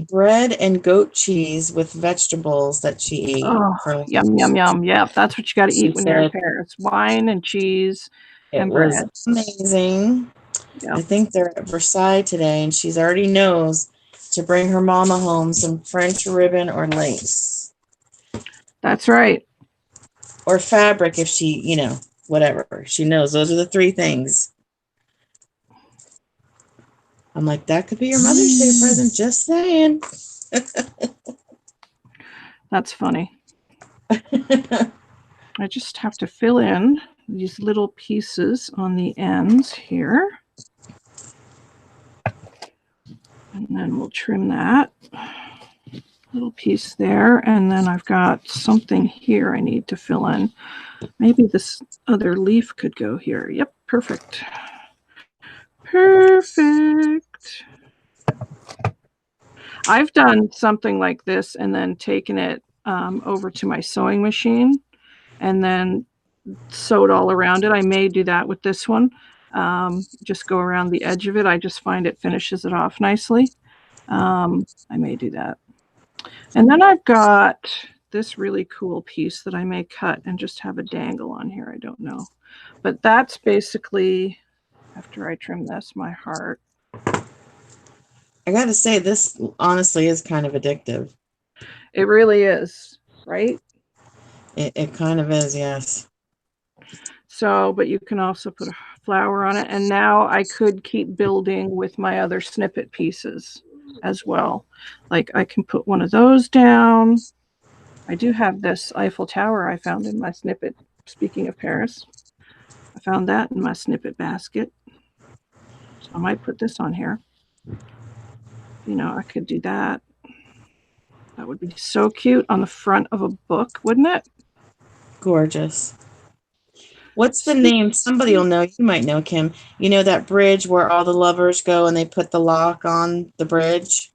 bread and goat cheese with vegetables that she ate. Oh, yum, yum, yum. Yeah, that's what you got to eat when you're in Paris. Wine and cheese and bread. It was amazing. Yep. I think they're at Versailles today, and she's already knows to bring her mama home some French ribbon or lace. That's right. Or fabric if she, you know, whatever. She knows those are the three things. I'm like, that could be your Mother's Day present. Just saying. That's funny. I just have to fill in these little pieces on the ends here. And then we'll trim that little piece there. And then I've got something here I need to fill in. Maybe this other leaf could go here. Yep, perfect. Perfect. I've done something like this and then taken it over to my sewing machine and then sewed all around it. I may do that with this one. Just go around the edge of it. I just find it finishes it off nicely. I may do that. And then I've got this really cool piece that I may cut and just have a dangle on here. I don't know. But that's basically, after I trim this, my heart. I got to say, this honestly is kind of addictive. It really is, right? It kind of is, yes. So, but you can also put a flower on it. And now I could keep building with my other snippet pieces as well. Like I can put one of those down. I do have this Eiffel Tower I found in my snippet. Speaking of Paris, I found that in my snippet basket. So I might put this on here. You know, I could do that. That would be so cute on the front of a book, wouldn't it? Gorgeous. What's the name? Somebody will know. You might know, Kim. You know that bridge where all the lovers go and they put the lock on the bridge?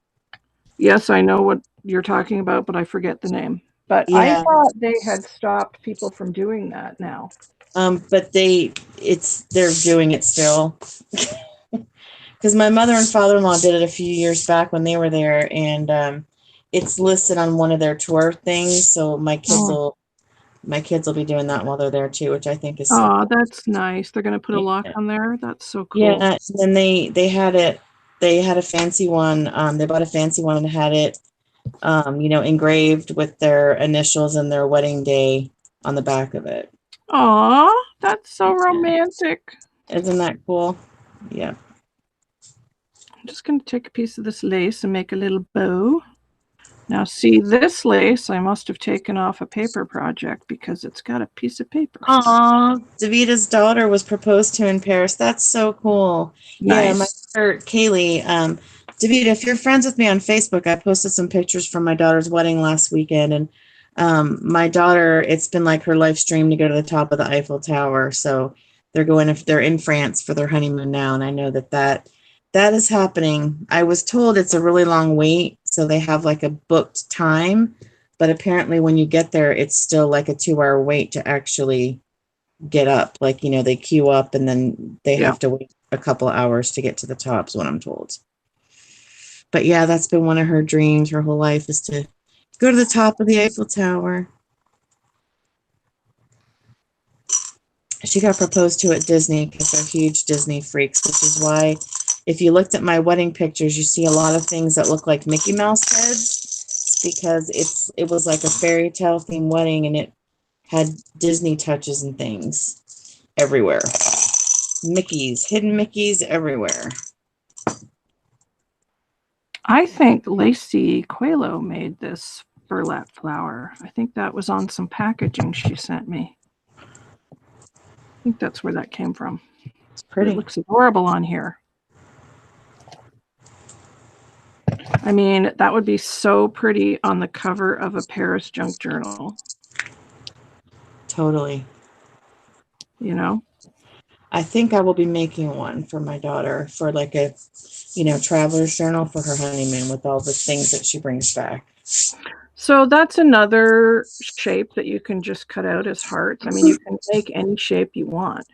Yes, I know what you're talking about, but I forget the name. But I Yeah. thought they had stopped people from doing that now. But they're doing it still. Because my mother and father-in-law did it a few years back when they were there, and it's listed on one of their tour things. So my kids will be doing that while they're there too, which I think is so Oh, cool. that's nice. They're going to put a lock Yeah. on there. That's so cool. Yeah, and then they had it. They had a fancy one. They bought a fancy one and had it, engraved with their initials and their wedding day on the back of it. Aw, that's so Yeah. romantic. Isn't that cool? Yeah. I'm just going to take a piece of this lace and make a little bow. Now, see, this lace I must have taken off a paper project because it's got a piece of paper. Aw, Davita's daughter was proposed to in Paris. That's so cool. Nice. Yeah, my daughter, Kaylee, Davita, if you're friends with me on Facebook, I posted some pictures from my daughter's wedding last weekend. And my daughter, it's been like her life's dream to go to the top of the Eiffel Tower. So they're in France for their honeymoon now. And I know that is happening. I was told it's a really long wait. So they have like a booked time. But apparently when you get there, it's still like a 2-hour wait to actually get up. Like, they queue up and then they have to wait a couple of hours to get to the top, is what I'm told. But yeah, that's been one of her dreams her whole life, is to go to the top of the Eiffel Tower. She got proposed to at Disney because they're huge Disney freaks, which is why if you looked at my wedding pictures, you see a lot of things that look like Mickey Mouse heads, because it was like a fairy tale themed wedding, and it had Disney touches and things everywhere. Hidden Mickeys everywhere. I think Lacey Coelho made this burlap flower. I think that was on some packaging she sent me. I think that's where that came from. It's pretty. It looks adorable on here. I mean, that would be so pretty on the cover of a Paris junk journal. Totally. I think I will be making one for my daughter for like a, traveler's journal for her honeymoon with all the things that she brings back. So that's another shape that you can just cut out as hearts. I mean, you can make any shape you want.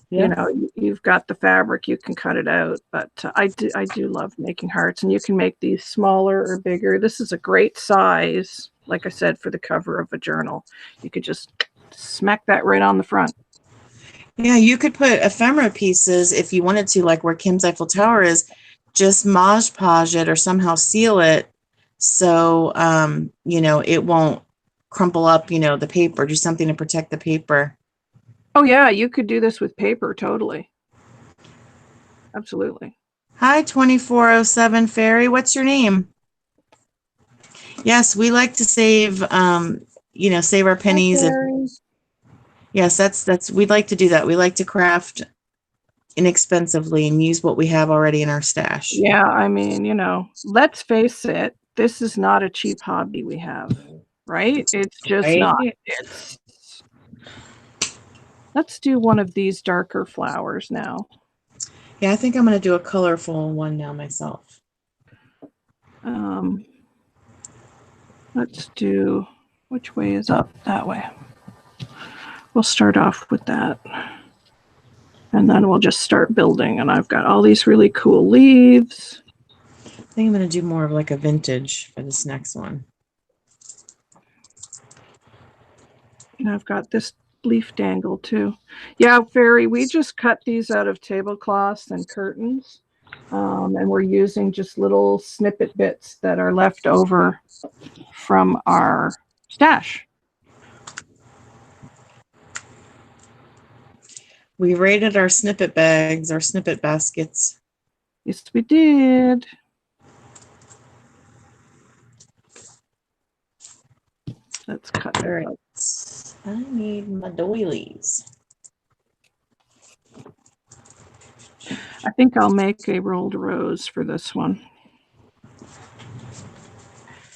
Yeah. You've got the fabric, you can cut it out, but I do love making hearts, and you can make these smaller or bigger. This is a great size, like I said, for the cover of a journal. You could just smack that right on the front. Yeah, you could put ephemera pieces if you wanted to, like where Kim's Eiffel Tower is, just Mod Podge it or somehow seal it so, it won't crumple up, the paper. Do something to protect the paper. Oh, yeah, you could do this with paper, totally. Absolutely. Hi, 2407 Fairy. What's your name? Yes, we like to save, save our pennies. Yes, we'd like to do that. We like to craft inexpensively and use what we have already in our stash. Yeah, I mean, let's face it, this is not a cheap hobby we have, right? It's just not. Let's do one of these darker flowers now. Yeah, I think I'm going to do a colorful one now myself. Let's do, which way is up? That way. We'll start off with that. And then we'll just start building. And I've got all these really cool leaves. I think I'm going to do more of like a vintage for this next one. And I've got this leaf dangle too. Yeah, Fairy, we just cut these out of tablecloths and curtains. And we're using just little snippet bits that are left over from our stash. We raided our snippet bags, our snippet baskets. Yes, we did. Let's cut it. All right. I need my doilies. I think I'll make a rolled rose for this one.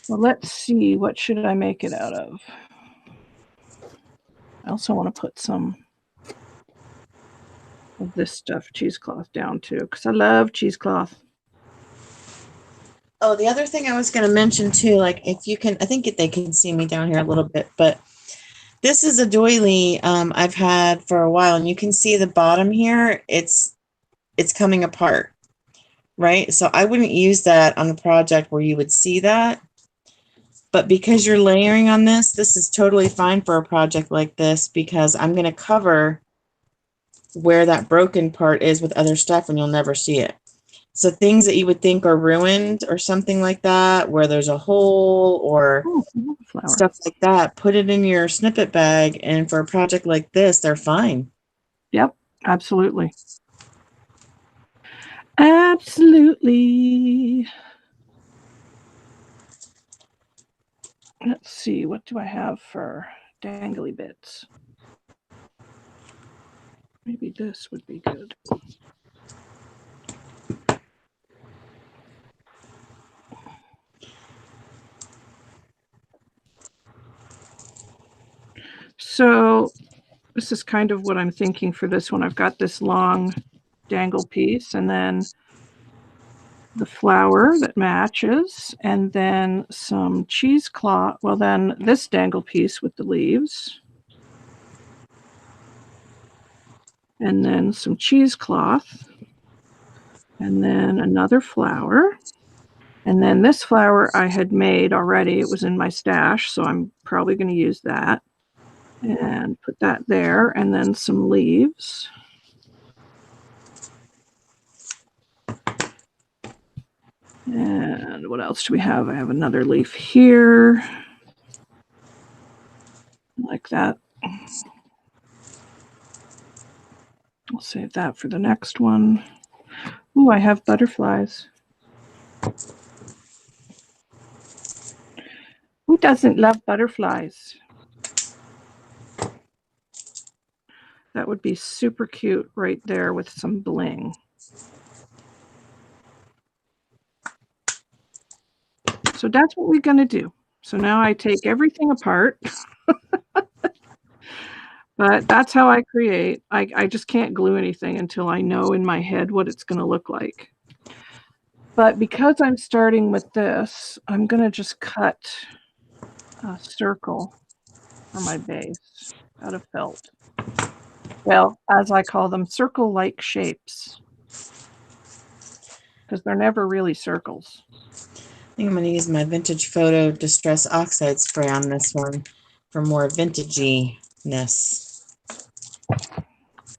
Well, let's see. What should I make it out of? I also want to put some of this stuff, cheesecloth, down too, because I love cheesecloth. Oh, the other thing I was going to mention too, like if you can, I think they can see me down here a little bit, but this is a doily I've had for a while, and you can see the bottom here. It's coming apart, right? So I wouldn't use that on a project where you would see that. But because you're layering on this is totally fine for a project like this, because I'm going to cover where that broken part is with other stuff and you'll never see it. So things that you would think are ruined or something like that, where there's a hole or stuff like that, put it in your snippet bag. And for a project like this, they're fine. Yep, absolutely. Absolutely. Let's see, what do I have for dangly bits? Maybe this would be good. So this is kind of what I'm thinking for this one. I've got this long dangle piece and then the flower that matches, and then some cheesecloth. Well, then this dangle piece with the leaves, and then some cheesecloth, and then another flower. And then this flower I had made already. It was in my stash, so I'm probably going to use that. And put that there, and then some leaves. And what else do we have? I have another leaf here. Like that. I'll save that for the next one. Ooh, I have butterflies. Who doesn't love butterflies? That would be super cute right there with some bling. So that's what we're going to do. So now I take everything apart. But that's how I create. I just can't glue anything until I know in my head what it's going to look like. But because I'm starting with this, I'm going to just cut a circle for my base out of felt. Well, as I call them, circle-like shapes, because they're never really circles. I think I'm going to use my Vintage Photo Distress Oxide spray on this one for more vintagey-ness.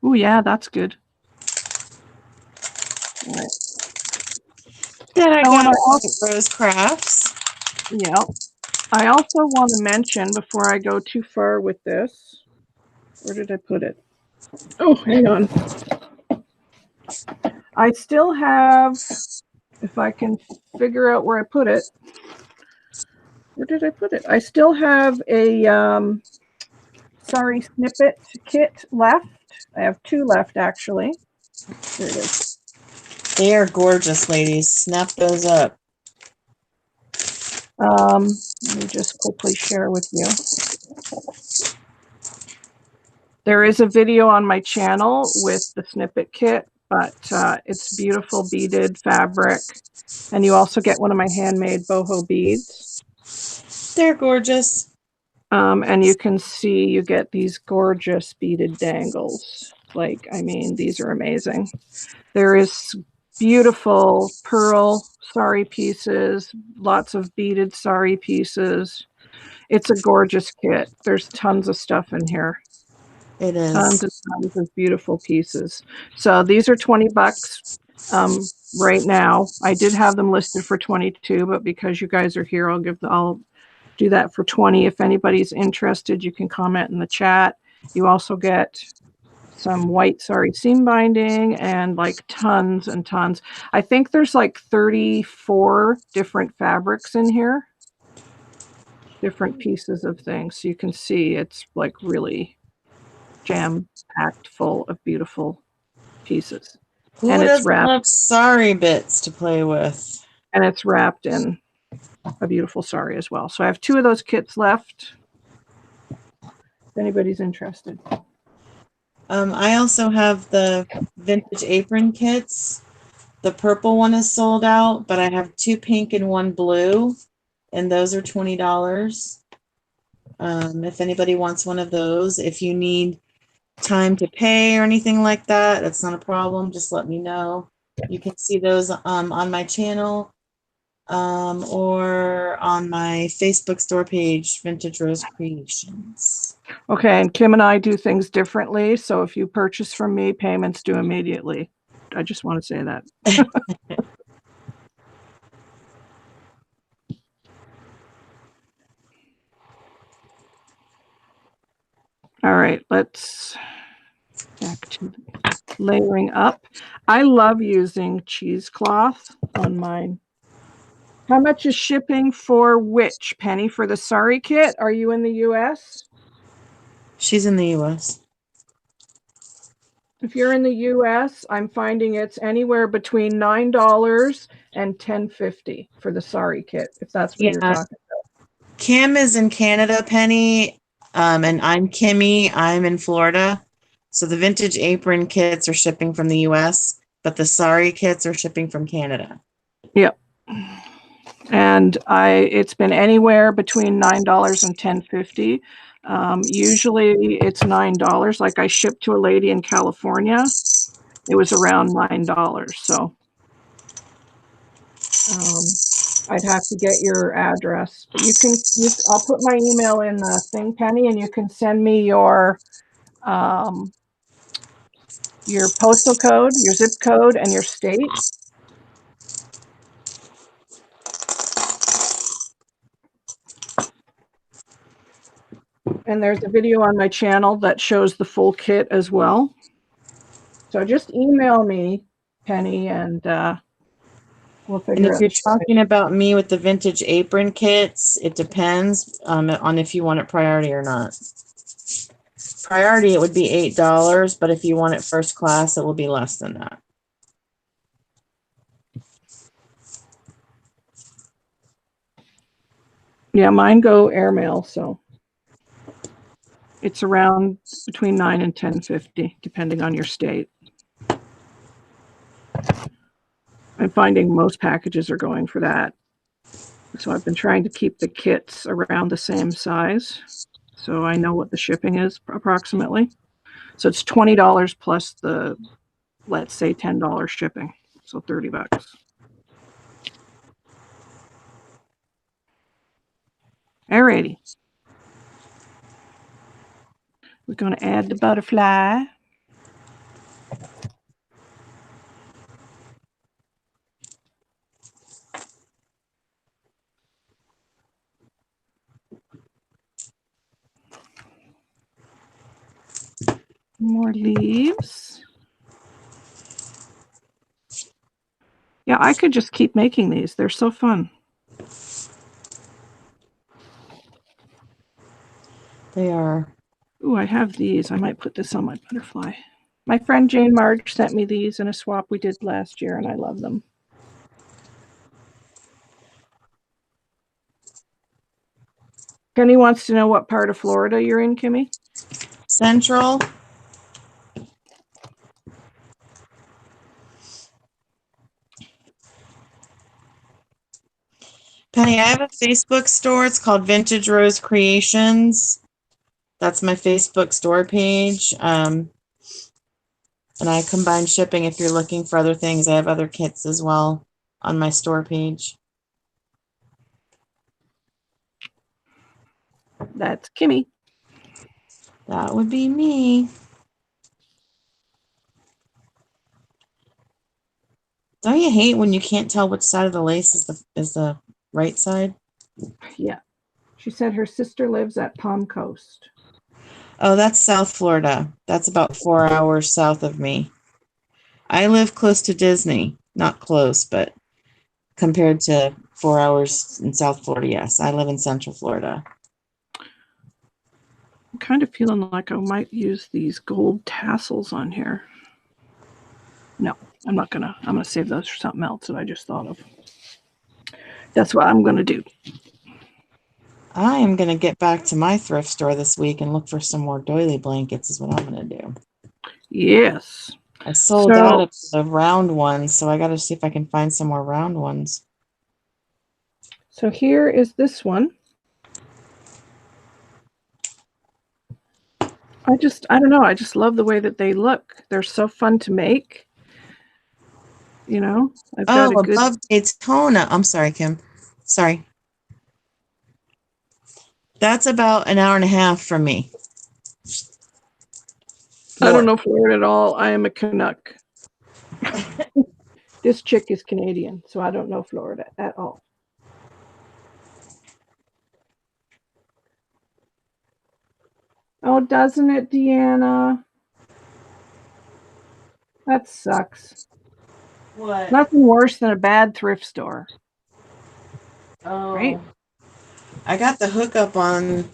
Oh, yeah, that's good. All right. Then I got Rose Crafts. Yeah. I also want to mention, before I go too far with this, where did I put it? Oh, hang on. I still have, if I can figure out where I put it. Where did I put it? I still have a sorry snippet kit left. I have 2 left, actually. There it is. They are gorgeous, ladies. Snap those up. Let me just quickly share with you. There is a video on my channel with the snippet kit, but it's beautiful beaded fabric. And you also get one of my handmade boho beads. They're gorgeous. And you can see you get these gorgeous beaded dangles. Like, I mean, these are amazing. There is beautiful pearl sari pieces, lots of beaded sari pieces. It's a gorgeous kit. There's tons of stuff in here. It is. Tons and tons of beautiful pieces. So these are $20 right now. I did have them listed for 22, but because you guys are here, I'll do that for 20. If anybody's interested, you can comment in the chat. You also get some white sari seam binding and like tons and tons. I think there's like 34 different fabrics in here, different pieces of things. So you can see it's like really jam-packed full of beautiful pieces. Who doesn't love sari bits to play with? And it's wrapped in a beautiful sari as well. So I have 2 of those kits left. If anybody's interested. I also have the vintage apron kits. The purple one is sold out, but I have 2 pink and 1 blue, and those are $20. If anybody wants one of those, if you need time to pay or anything like that, that's not a problem. Just let me know. You can see those on my channel or on my Facebook store page, Vintage Rose Creations. Okay, and Kim and I do things differently. So if you purchase from me, payments due immediately. I just want to say that. All right, let's back to layering up. I love using cheesecloth on mine. How much is shipping for which, Penny? For the sari kit? Are you in the US? She's in the US. If you're in the US, I'm finding it's anywhere between $9 and $10.50 for the sari kit, if that's what you're talking about. Kim is in Canada, Penny, and I'm Kimmy. I'm in Florida. So the vintage apron kits are shipping from the US, but the sari kits are shipping from Canada. Yep. And it's been anywhere between $9 and $10.50. Usually it's $9. Like I shipped to a lady in California, it was around $9. So I'd have to get your address, but I'll put my email in the thing, Penny, and you can send me your postal code, your zip code, and your state. And there's a video on my channel that shows the full kit as well. So just email me, Penny, and we'll figure out. And if you're talking about me with the vintage apron kits, it depends on if you want it priority or not. Priority, it would be $8, but if you want it first class, it will be less than that. Yeah, mine go airmail, so it's around between $9 and $10.50, depending on your state. I'm finding most packages are going for that. So I've been trying to keep the kits around the same size, so I know what the shipping is approximately. So it's $20 plus the, let's say, $10 shipping, so $30. Alrighty. We're going to add the butterfly. More leaves. Yeah, I could just keep making these. They're so fun. They are. Ooh, I have these. I might put this on my butterfly. My friend Jane Marge sent me these in a swap we did last year, and I love them. Kenny wants to know what part of Florida you're in, Kimmy? Central. Penny, I have a Facebook store. It's called Vintage Rose Creations. That's my Facebook store page. And I combine shipping if you're looking for other things. I have other kits as well on my store page. That's Kimmy. That would be me. Don't you hate when you can't tell which side of the lace is the right side? Yeah. She said her sister lives at Palm Coast. Oh, that's South Florida. That's about 4 hours south of me. I live close to Disney. Not close, but compared to 4 hours in South Florida, yes. I live in Central Florida. I'm kind of feeling like I might use these gold tassels on here. No, I'm not gonna. I'm gonna save those for something else that I just thought of. That's what I'm going to do. I am going to get back to my thrift store this week and look for some more doily blankets is what I'm going to do. Yes. I sold out of the round ones, so I got to see if I can find some more round ones. So here is this one. I don't know. I just love the way that they look. They're so fun to make. You know, I've got a good. Above Daytona. I'm sorry, Kim. Sorry. That's about an hour and a half from me. I don't know Florida at all. I am a Canuck. This chick is Canadian, so I don't know Florida at all. Oh, doesn't it, Deanna? That sucks. What? Nothing worse than a bad thrift store. Oh. Right? I got the hookup on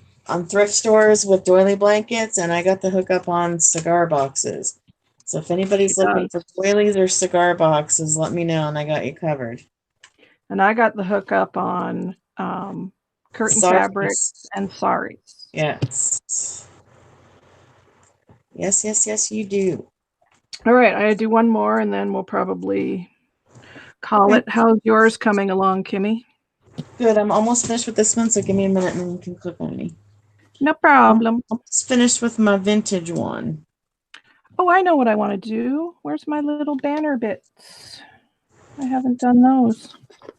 thrift stores with doily blankets, and I got the hookup on cigar boxes. So if anybody's looking for doilies or cigar boxes, let me know, and I got you covered. And I got the hookup on curtain fabrics and saris. Yes. Yes, you do. All right, I do one more, and then we'll probably call it. How's yours coming along, Kimmy? Good. I'm almost finished with this one, so give me a minute, and then you can click on me. No problem. I'm almost finished with my vintage one. Oh, I know what I want to do. Where's my little banner bits? I haven't done those.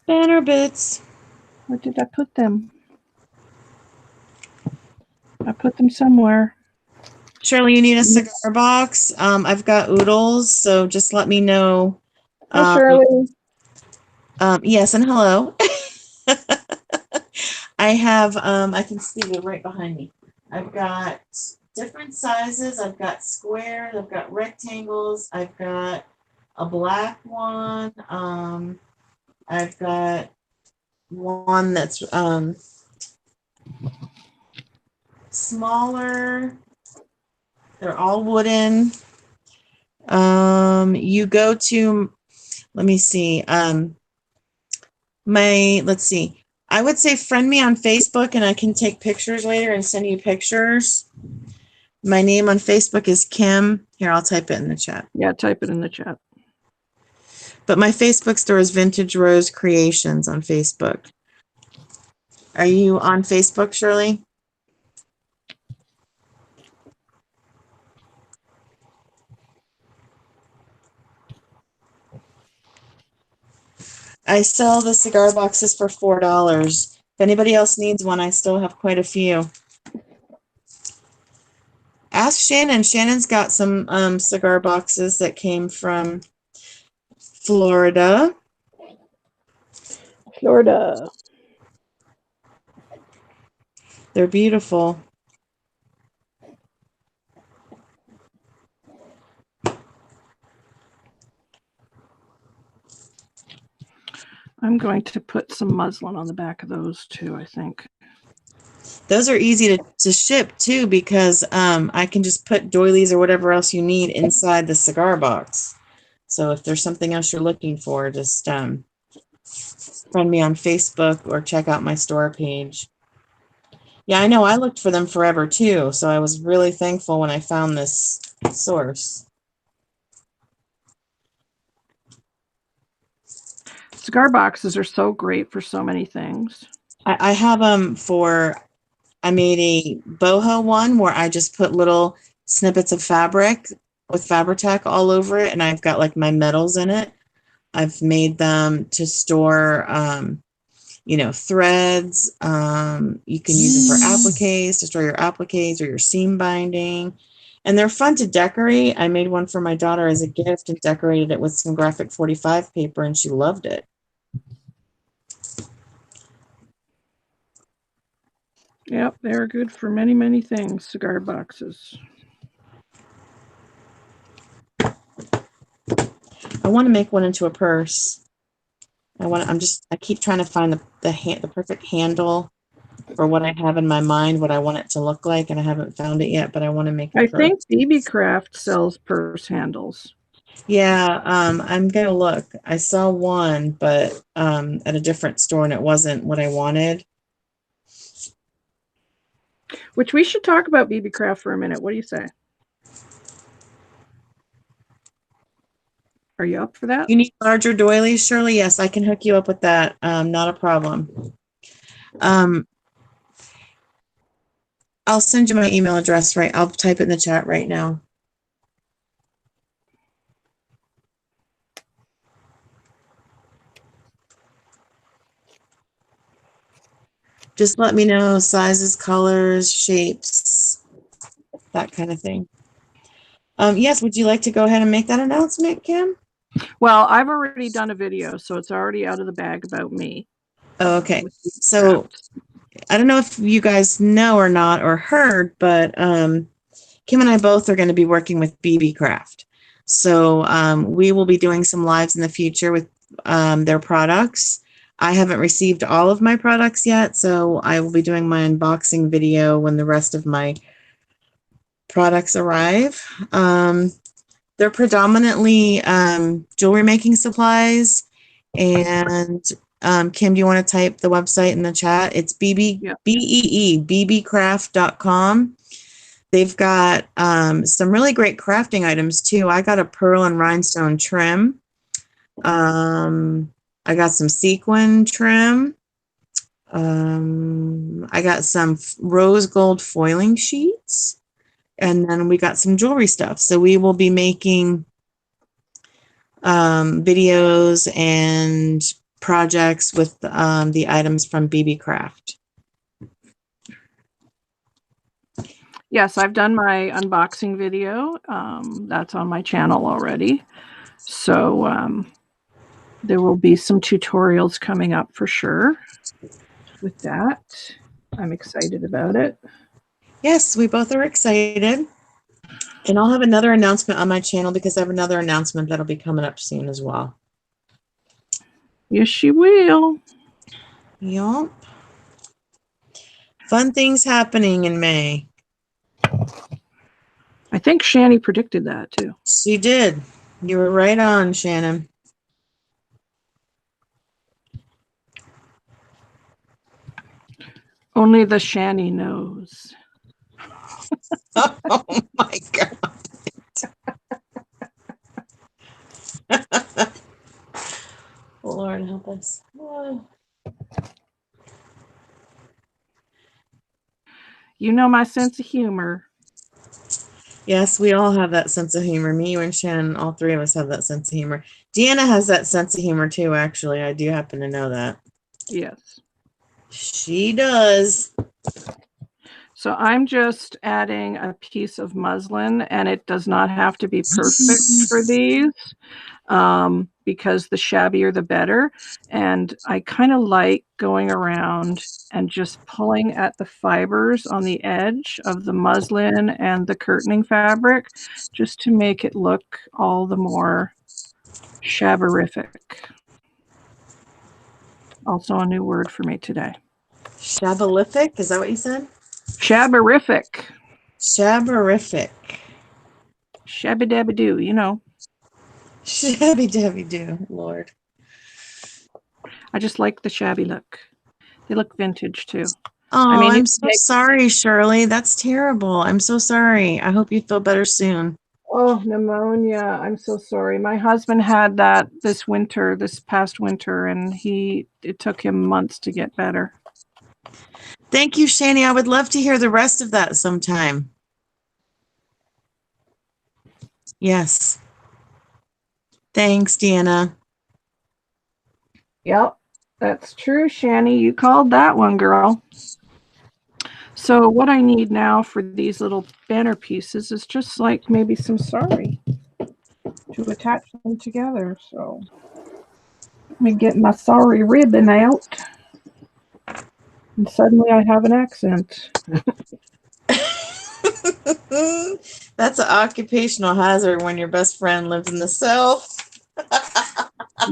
Banner bits. Where did I put them? I put them somewhere. Shirley, you need a cigar box. I've got oodles, so just let me know. Hi, Shirley. Yes, and hello. I have, I can see you right behind me. I've got different sizes. I've got squares. I've got rectangles. I've got a black one. I've got one that's smaller. They're all wooden. You go to, let me see. Let's see. I would say friend me on Facebook, and I can take pictures later and send you pictures. My name on Facebook is Kim. Here, I'll type it in the chat. Yeah, type it in the chat. But my Facebook store is Vintage Rose Creations on Facebook. Are you on Facebook, Shirley? I sell the cigar boxes for $4. If anybody else needs one, I still have quite a few. Ask Shannon. Shannon's got some cigar boxes that came from Florida. Florida. They're beautiful. I'm going to put some muslin on the back of those too, I think. Those are easy to ship too, because I can just put doilies or whatever else you need inside the cigar box. So if there's something else you're looking for, just friend me on Facebook or check out my store page. Yeah, I know. I looked for them forever too, so I was really thankful when I found this source. Cigar boxes are so great for so many things. I have them for, I made a boho one where I just put little snippets of fabric with Fabri-Tac all over it, and I've got like my metals in it. I've made them to store, threads. You can use them for appliques, to store your appliques or your seam binding. And they're fun to decorate. I made one for my daughter as a gift and decorated it with some graphic 45 paper, and she loved it. Yep, they're good for many, many things, cigar boxes. I want to make one into a purse. I keep trying to find the perfect handle for what I have in my mind, what I want it to look like, and I haven't found it yet, but I want to make a purse. I think BB Craft sells purse handles. Yeah, I'm gonna look. I saw one, but at a different store, and it wasn't what I wanted. Which we should talk about BB Craft for a minute. What do you say? Are you up for that? You need larger doilies, Shirley? Yes, I can hook you up with that. Not a problem. I'll send you my email address, right? I'll type it in the chat right now. Just let me know sizes, colors, shapes, that kind of thing. Yes, would you like to go ahead and make that announcement, Kim? Well, I've already done a video, so it's already out of the bag about me. Oh, okay. So I don't know if you guys know or not or heard, but Kim and I both are going to be working with BB Craft. So we will be doing some lives in the future with their products. I haven't received all of my products yet, so I will be doing my unboxing video when the rest of my products arrive. They're predominantly jewelry making supplies. And Kim, do you want to type the website in the chat? It's BBCraft.com. They've got some really great crafting items too. I got a pearl and rhinestone trim. I got some sequin trim. I got some rose gold foiling sheets. And then we got some jewelry stuff. So we will be making videos and projects with the items from BB Craft. Yes, I've done my unboxing video. That's on my channel already. So there will be some tutorials coming up for sure with that. I'm excited about it. Yes, we both are excited. And I'll have another announcement on my channel because I have another announcement that'll be coming up soon as well. Yes, she will. Yup. Fun things happening in May. I think Shani predicted that too. She did. You were right on, Shannon. Only the Shani knows. Oh my God. Lord help us. Oh. You know my sense of humor. Yes, we all have that sense of humor. Me, you, and Shannon, all three of us have that sense of humor. Deanna has that sense of humor too, actually. I do happen to know that. Yes. She does. So I'm just adding a piece of muslin, and it does not have to be perfect for these because the shabbier the better. And I kind of like going around and just pulling at the fibers on the edge of the muslin and the curtaining fabric just to make it look all the more shabberific. Also a new word for me today. Shabalific? Is that what you said? Shabberific. Shaberific. Shabby-dabby-doo, you know. Shabby-dabby-doo, Lord. I just like the shabby look. They look vintage too. Oh, I mean, I'm so sorry, Shirley. That's terrible. I'm so sorry. I hope you feel better soon. Oh, pneumonia. I'm so sorry. My husband had that this past winter, and it took him months to get better. Thank you, Shani. I would love to hear the rest of that sometime. Yes. Thanks, Deanna. Yep, that's true, Shani. You called that one, girl. So what I need now for these little banner pieces is just like maybe some sari to attach them together. So let me get my sari ribbon out. And suddenly I have an accent. That's an occupational hazard when your best friend lives in the South.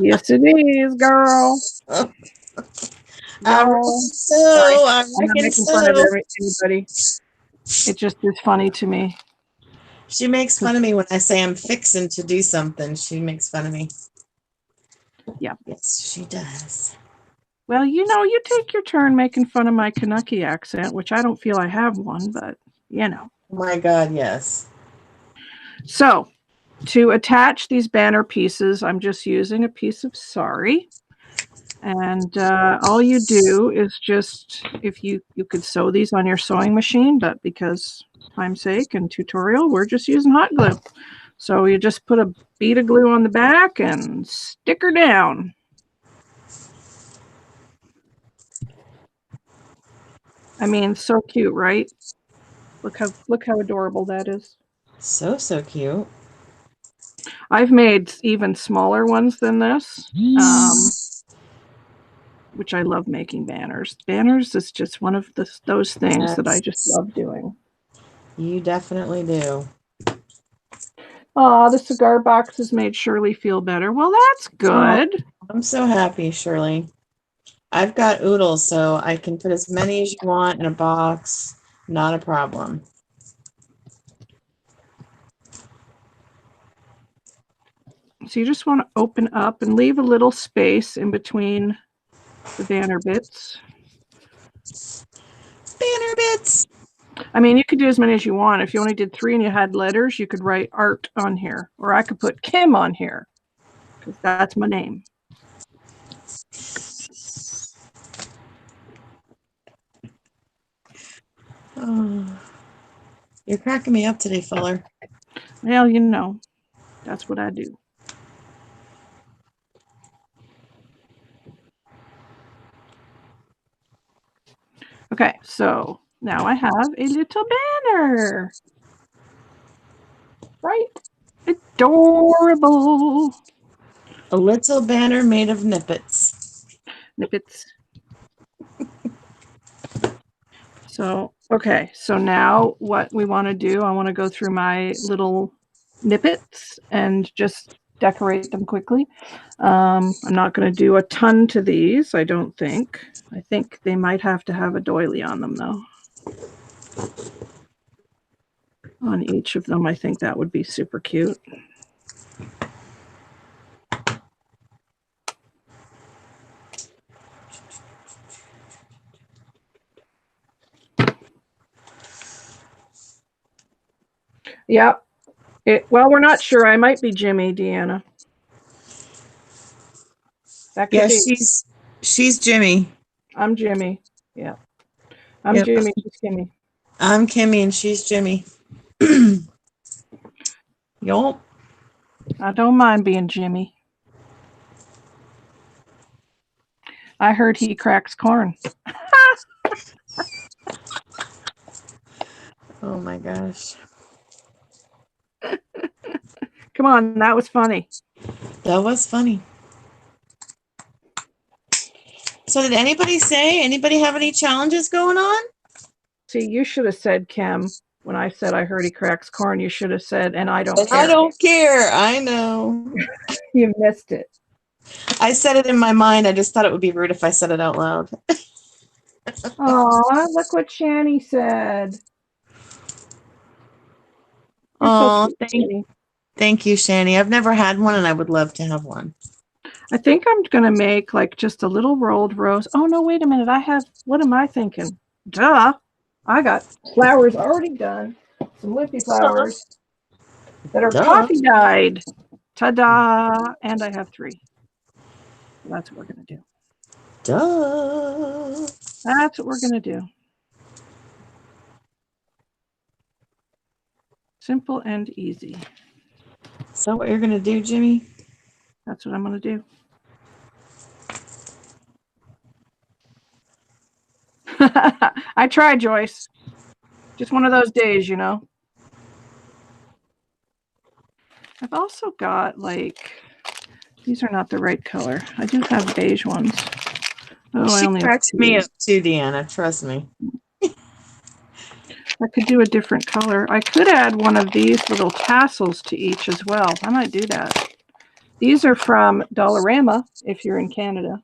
Yes, it is, girl. I reckon so. I'm not making fun of anybody. It just is funny to me. She makes fun of me when I say I'm fixing to do something. She makes fun of me. Yeah. Yes, she does. Well, you know, you take your turn making fun of my Kanuki accent, which I don't feel I have one, but you know. Oh my God, yes. So, to attach these banner pieces, I'm just using a piece of sari. And all you do is just, if you could sew these on your sewing machine, but because time's sake and tutorial, we're just using hot glue. So you just put a bead of glue on the back and stick her down. I mean, so cute, right? Look how adorable that is. So cute. I've made even smaller ones than this, which I love making banners. Banners is just one of those things that I just love doing. You definitely do. Oh, the cigar boxes made Shirley feel better. Well, that's good. Oh, I'm so happy, Shirley. I've got oodles, so I can put as many as you want in a box. Not a problem. So you just want to open up and leave a little space in between the banner bits. Banner bits. I mean, you could do as many as you want. If you only did 3 and you had letters, you could write art on here. Or I could put Kim on here, because that's my name. Oh, you're cracking me up today, Fuller. Well, you know, that's what I do. Okay, so now I have a little banner. Right? Adorable. A little banner made of nippets. Nippets. So, okay, so now what we want to do, I want to go through my little nippets and just decorate them quickly. I'm not going to do a ton to these, I don't think. I think they might have to have a doily on them, though. On each of them, I think that would be super cute. Yep. Well, we're not sure. I might be Jimmy, Deanna. That could be. She's Jimmy. I'm Jimmy. Yeah. I'm Jimmy. She's Kimmy. I'm Kimmy and she's Jimmy. Yup. I don't mind being Jimmy. I heard he cracks corn. Oh my gosh. Come on, that was funny. That was funny. So did anybody have any challenges going on? See, you should have said, Kim, when I said I heard he cracks corn, you should have said, and I don't care. I don't care. I know. You missed it. I said it in my mind. I just thought it would be rude if I said it out loud. Aw, look what Shani said. Oh, thank you, Shani. I've never had one and I would love to have one. I think I'm going to make like just a little rolled rose. Oh, no, wait a minute. What am I thinking? Duh. I got flowers already done. Some leafy flowers that are coffee dyed. Ta-da. And I have 3. That's what we're going to do. Duh. That's what we're going to do. Simple and easy. Is that what you're going to do, Jimmy? That's what I'm going to do. I tried, Joyce. Just one of those days, you know. I've also got like, these are not the right color. I do have beige ones. Oh, she cracks me up too, Deanna. Trust me. I could do a different color. I could add one of these little tassels to each as well. I might do that. These are from Dollarama, if you're in Canada.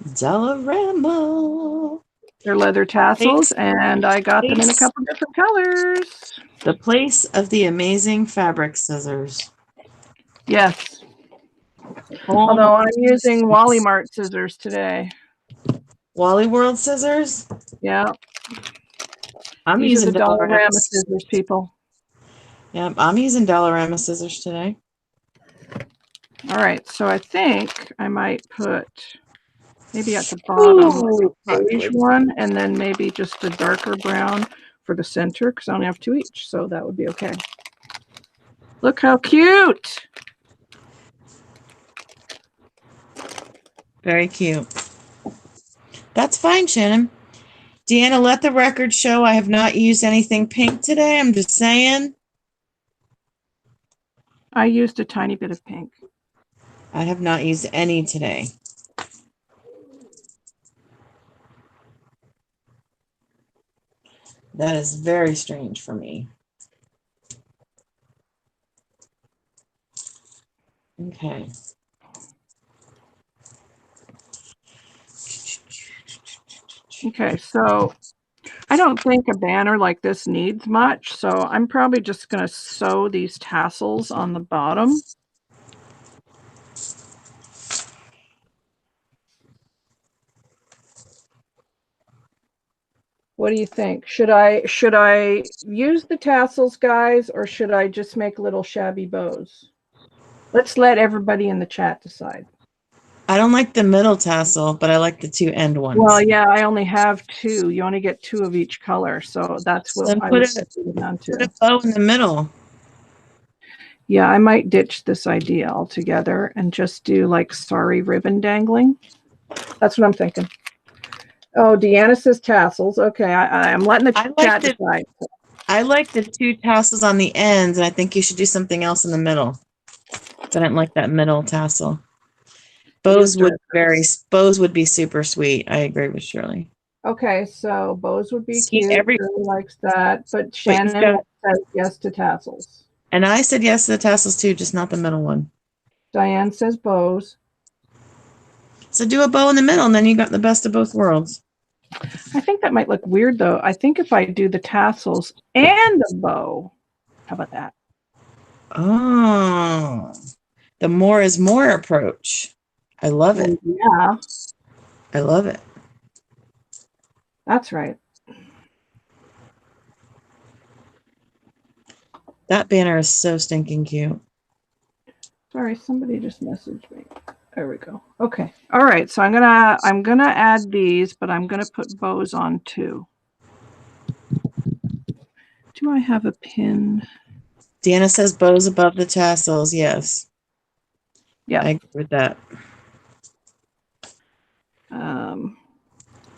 Dollarama. They're leather tassels, and I got them in a couple different colors. The place of the amazing fabric scissors. Yes. Although I'm using Wally Mart scissors today. Wally World scissors? Yeah. I'm These using are the Dollarama scissors, people. Yeah, I'm using Dollarama scissors today. All right, so I think I might put maybe at the bottom beige one, and then maybe just a darker brown for the center, because I only have 2 each, so that would be okay. Look how cute! Very cute. That's fine, Shannon. Deanna, let the record show I have not used anything pink today. I'm just saying. I used a tiny bit of pink. I have not used any today. That is very strange for me. Okay. Okay, so I don't think a banner like this needs much, so I'm probably just going to sew these tassels on the bottom. What do you think? Should I use the tassels, guys, or should I just make little shabby bows? Let's let everybody in the chat decide. I don't like the middle tassel, but I like the 2 end ones. Well, yeah, I only have 2. You only get 2 of each color, so that's what I was thinking on too. Put a bow in the middle. Yeah, I might ditch this idea altogether and just do like sorry ribbon dangling. That's what I'm thinking. Oh, Deanna says tassels. Okay, I'm letting the chat decide. I like the 2 tassels on the ends, and I think you should do something else in the middle. I didn't like that middle tassel. Bows would be super sweet. I agree with Shirley. Okay, so bows would be cute. Shirley likes that, but Shannon says yes to tassels. And I said yes to the tassels too, just not the middle one. Diane says bows. So do a bow in the middle, and then you got the best of both worlds. I think that might look weird, though. I think if I do the tassels and the bow, how about that? Oh, the more is more approach. I love it. Yeah. I love it. That's right. That banner is so stinking cute. Sorry, somebody just messaged me. There we go. Okay. All right. So I'm gonna add these, but I'm gonna put bows on too. Do I have a pin? Deanna says bows above the tassels. Yes. Yeah. I agree with that.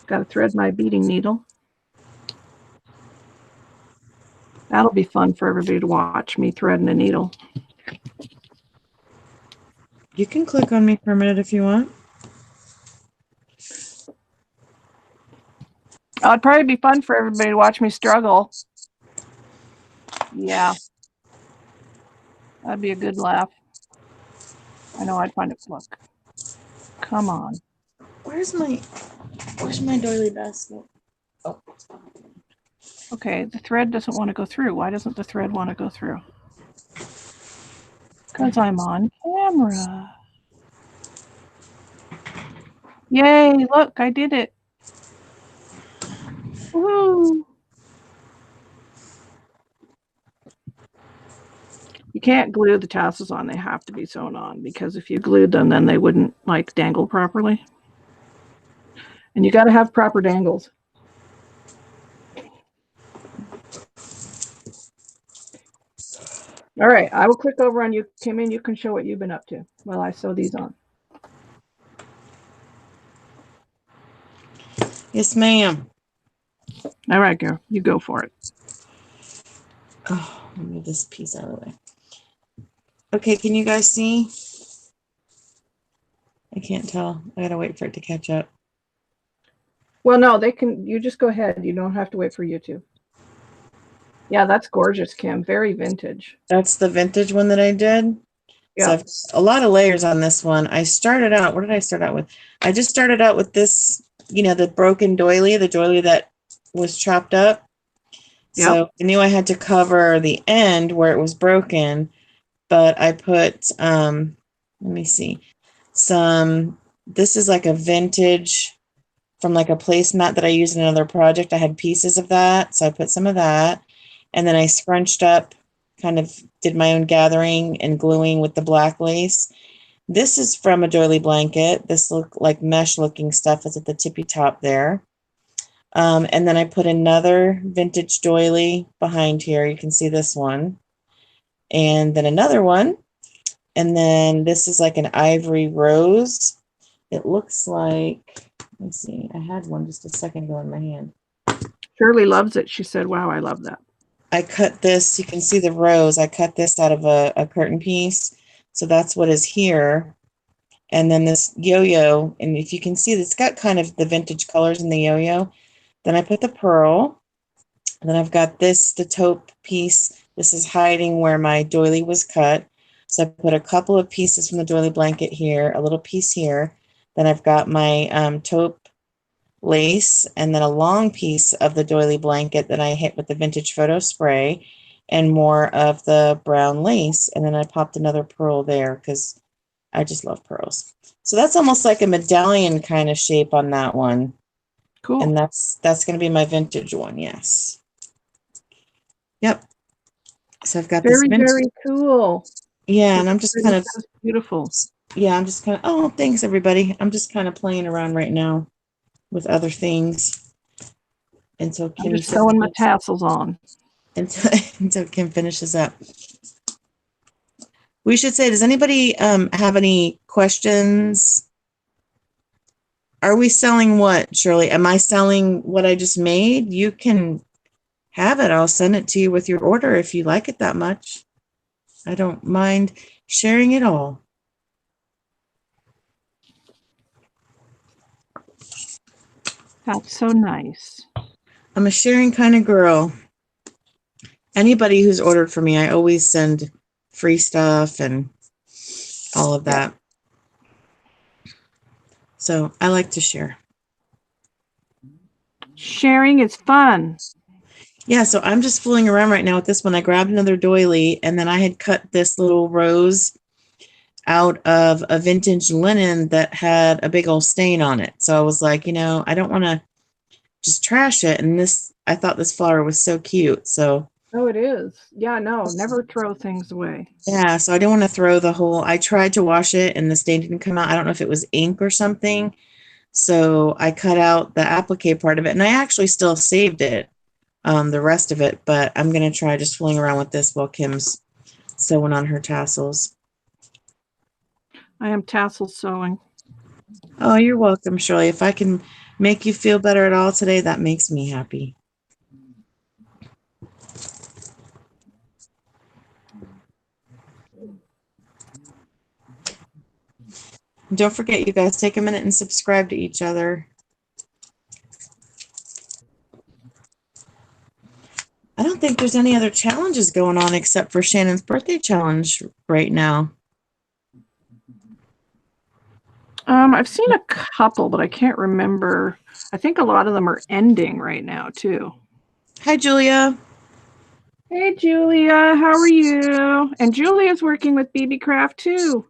Got to thread my beading needle. That'll be fun for everybody to watch me threading a needle. You can click on me for a minute if you want. Oh, it'd probably be fun for everybody to watch me struggle. Yeah. That'd be a good laugh. I know I'd find it. Look. Come on. Where's my doily basket? Oh. Okay, the thread doesn't want to go through. Why doesn't the thread want to go through? Because I'm on camera. Yay, look, I did it. Woo! You can't glue the tassels on. They have to be sewn on, because if you glued them, then they wouldn't like dangle properly. And you got to have proper dangles. All right, I will click over on you, Kim, and you can show what you've been up to while I sew these on. Yes, ma'am. All right, girl, you go for it. Oh, let me move this piece out of the way. Okay, can you guys see? I can't tell. I gotta wait for it to catch up. Well, no, they can. You just go ahead. You don't have to wait for YouTube. Yeah, that's gorgeous, Kim. Very vintage. That's the vintage one that I did. Yeah. So I've a lot of layers on this one. I started out, what did I start out with? I just started out with this the broken doily, the doily that was chopped up. Yep. So I knew I had to cover the end where it was broken, but I put, let me see, this is like a vintage from like a placemat that I used in another project. I had pieces of that, so I put some of that, and then I scrunched up, kind of did my own gathering and gluing with the black lace. This is from a doily blanket. This look like mesh looking stuff is at the tippy top there. And then I put another vintage doily behind here. You can see this one. And then another one. And then this is like an ivory rose. It looks like, let me see, I had one just a second ago in my hand. Shirley loves it. She said, wow, I love that. I cut this, you can see the rose. I cut this out of a curtain piece. So that's what is here. And then this yo-yo, and if you can see, it's got kind of the vintage colors in the yo-yo. Then I put the pearl. And then I've got this, the taupe piece. This is hiding where my doily was cut. So I put a couple of pieces from the doily blanket here, a little piece here. Then I've got my taupe lace, and then a long piece of the doily blanket that I hit with the vintage photo spray, and more of the brown lace. And then I popped another pearl there because I just love pearls. So that's almost like a medallion kind of shape on that one. Cool. And that's going to be my vintage one, yes. Yep. So I've got this vintage. Very cool. Yeah, and I'm just kind of beautiful. Yeah, I'm just kind of, oh, thanks everybody. I'm just kind of playing around right now with other things until Kim I'm just sewing my tassels on. Until Kim finishes up. We should say, does anybody have any questions? Are we selling what, Shirley? Am I selling what I just made? You can have it. I'll send it to you with your order if you like it that much. I don't mind sharing it all. That's so nice. I'm a sharing kind of girl. Anybody who's ordered for me, I always send free stuff and all of that. So I like to share. Sharing is fun. Yeah, so I'm just fooling around right now with this one. I grabbed another doily, and then I had cut this little rose out of a vintage linen that had a big old stain on it. So I was like, I don't want to just trash it. And I thought this flower was so cute. So. Oh, it is. Yeah, no, never throw things away. Yeah, so I didn't want to throw the whole, I tried to wash it and the stain didn't come out. I don't know if it was ink or something. So I cut out the applique part of it, and I actually still saved it, the rest of it, but I'm going to try just fooling around with this while Kim's sewing on her tassels. I am tassel sewing. Oh, you're welcome, Shirley. If I can make you feel better at all today, that makes me happy. Don't forget, you guys, take a minute and subscribe to each other. I don't think there's any other challenges going on except for Shannon's birthday challenge right now. I've seen a couple, but I can't remember. I think a lot of them are ending right now, too. Hi, Julia. Hey, Julia. How are you? And Julia's working with BB Craft, too.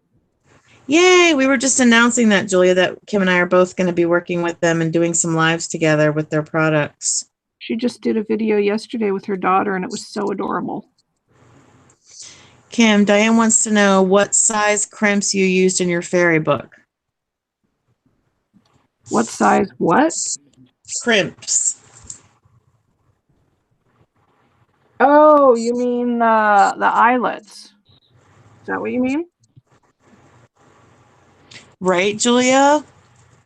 Yay! We were just announcing that, Julia, that Kim and I are both going to be working with them and doing some lives together with their products. She just did a video yesterday with her daughter, and it was so adorable. Kim, Diane wants to know what size crimps you used in your fairy book. What size what? Crimps. Oh, you mean the eyelets. Is that what you mean? Right, Julia?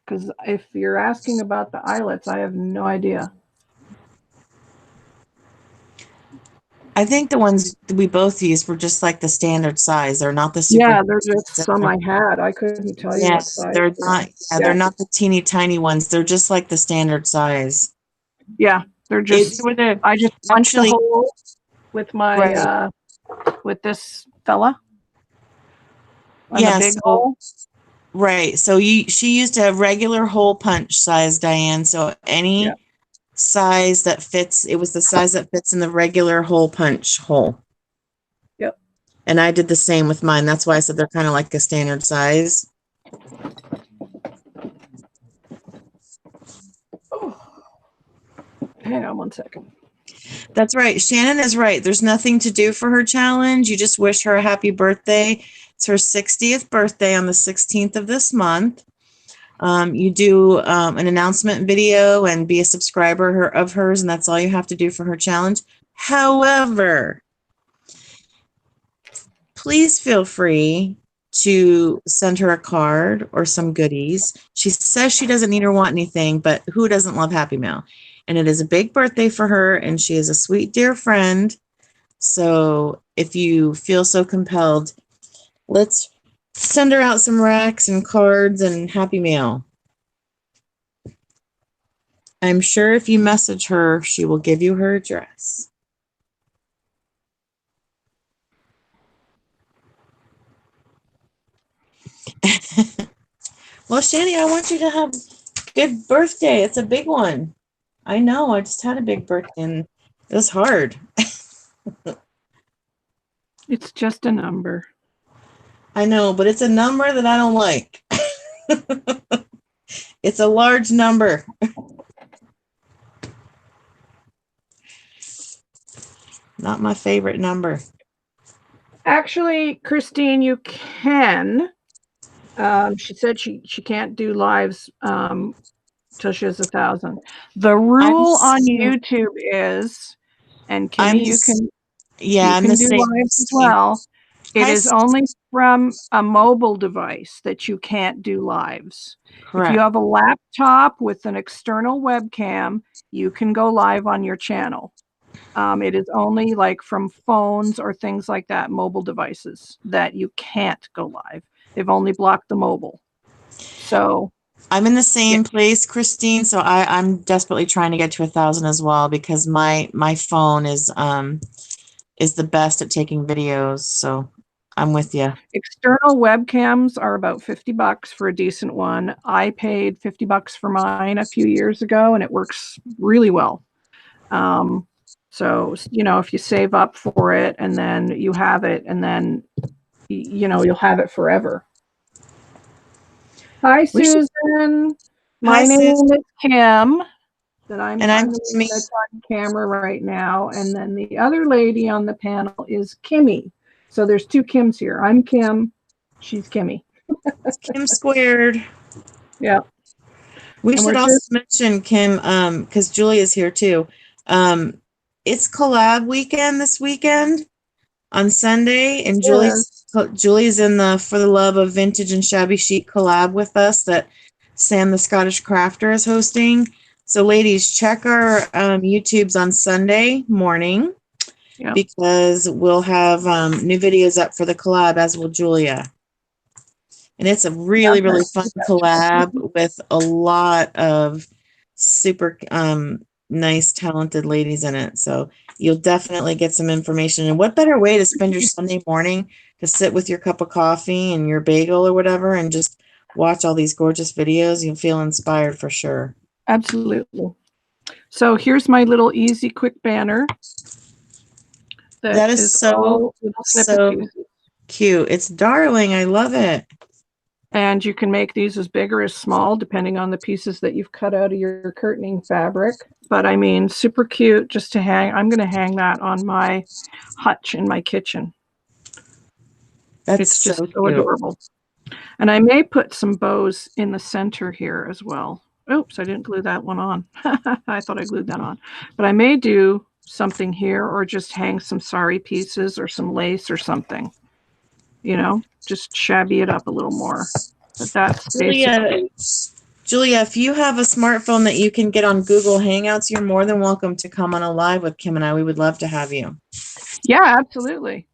Because if you're asking about the eyelets, I have no idea. I think the ones that we both used were just like the standard size. They're not the super. Yeah, they're just some I had. I couldn't tell you what size. They're not. Yeah, they're not the teeny tiny ones. They're just like the standard size. Yeah, they're just. I just punched a hole with my with this fella. Yeah, big hole. Right. So she used a regular hole punch size, Diane. So any size that fits, it was the size that fits in the regular hole punch hole. Yep. And I did the same with mine. That's why I said they're kind of like a standard size. Oh. Hang on one second. That's right. Shannon is right. There's nothing to do for her challenge. You just wish her a happy birthday. It's her 60th birthday on the 16th of this month. You do an announcement video and be a subscriber of hers, and that's all you have to do for her challenge. However, please feel free to send her a card or some goodies. She says she doesn't need or want anything, but who doesn't love Happy Mail? And it is a big birthday for her, and she is a sweet, dear friend. So if you feel so compelled, let's send her out some racks and cards and Happy Mail. I'm sure if you message her, she will give you her address. Well, Shani, I want you to have a good birthday. It's a big one. I know. I just had a big birthday, and it was hard. It's just a number. I know, but it's a number that I don't like. It's a large number. Not my favorite number. Actually, Christine, you can. She said she can't do lives till she has 1,000. The rule on YouTube is, and Kimmy, you can do lives as well. It is only from a mobile device that you can't do lives. Correct. If you have a laptop with an external webcam, you can go live on your channel. It is only like from phones or things like that, mobile devices, that you can't go live. They've only blocked the mobile. So I'm in the same place, Christine. So I'm desperately trying to get to 1,000 as well, because my phone is the best at taking videos. So I'm with you. External webcams are about $50 for a decent one. I paid $50 for mine a few years ago, and it works really well. So, if you save up for it and then you have it, and then, you'll have it forever. Hi, Susan. My name is Kim. I'm on camera right now. And then the other lady on the panel is Kimmy. So there's two Kims here. I'm Kim. She's Kimmy. Kim squared. Yeah. We should also mention, Kim, because Julie is here too. It's collab weekend this weekend on Sunday, and Julie's in the For the Love of Vintage and Shabby Chic collab with us that Sam the Scottish Crafter is hosting. So ladies, check our YouTubes on Sunday morning, because we'll have new videos up for the collab, as will Julia. And it's a really, really fun collab with a lot of super nice, talented ladies in it. So you'll definitely get some information. And what better way to spend your Sunday morning to sit with your cup of coffee and your bagel or whatever and just watch all these gorgeous videos? You'll feel inspired for sure. Absolutely. So here's my little easy, quick banner. That is so cute. It's darling. I love it. And you can make these as big or as small, depending on the pieces that you've cut out of your curtaining fabric. But I mean, super cute just to hang. I'm going to hang that on my hutch in my kitchen. It's just so adorable. And I may put some bows in the center here as well. Oops, I didn't glue that one on. I thought I glued that on. But I may do something here, or just hang some sari pieces or some lace or something. Just shabby it up a little more. But that's basically. Julia, if you have a smartphone that you can get on Google Hangouts, you're more than welcome to come on a live with Kim and I. We would love to have you. Yeah, absolutely.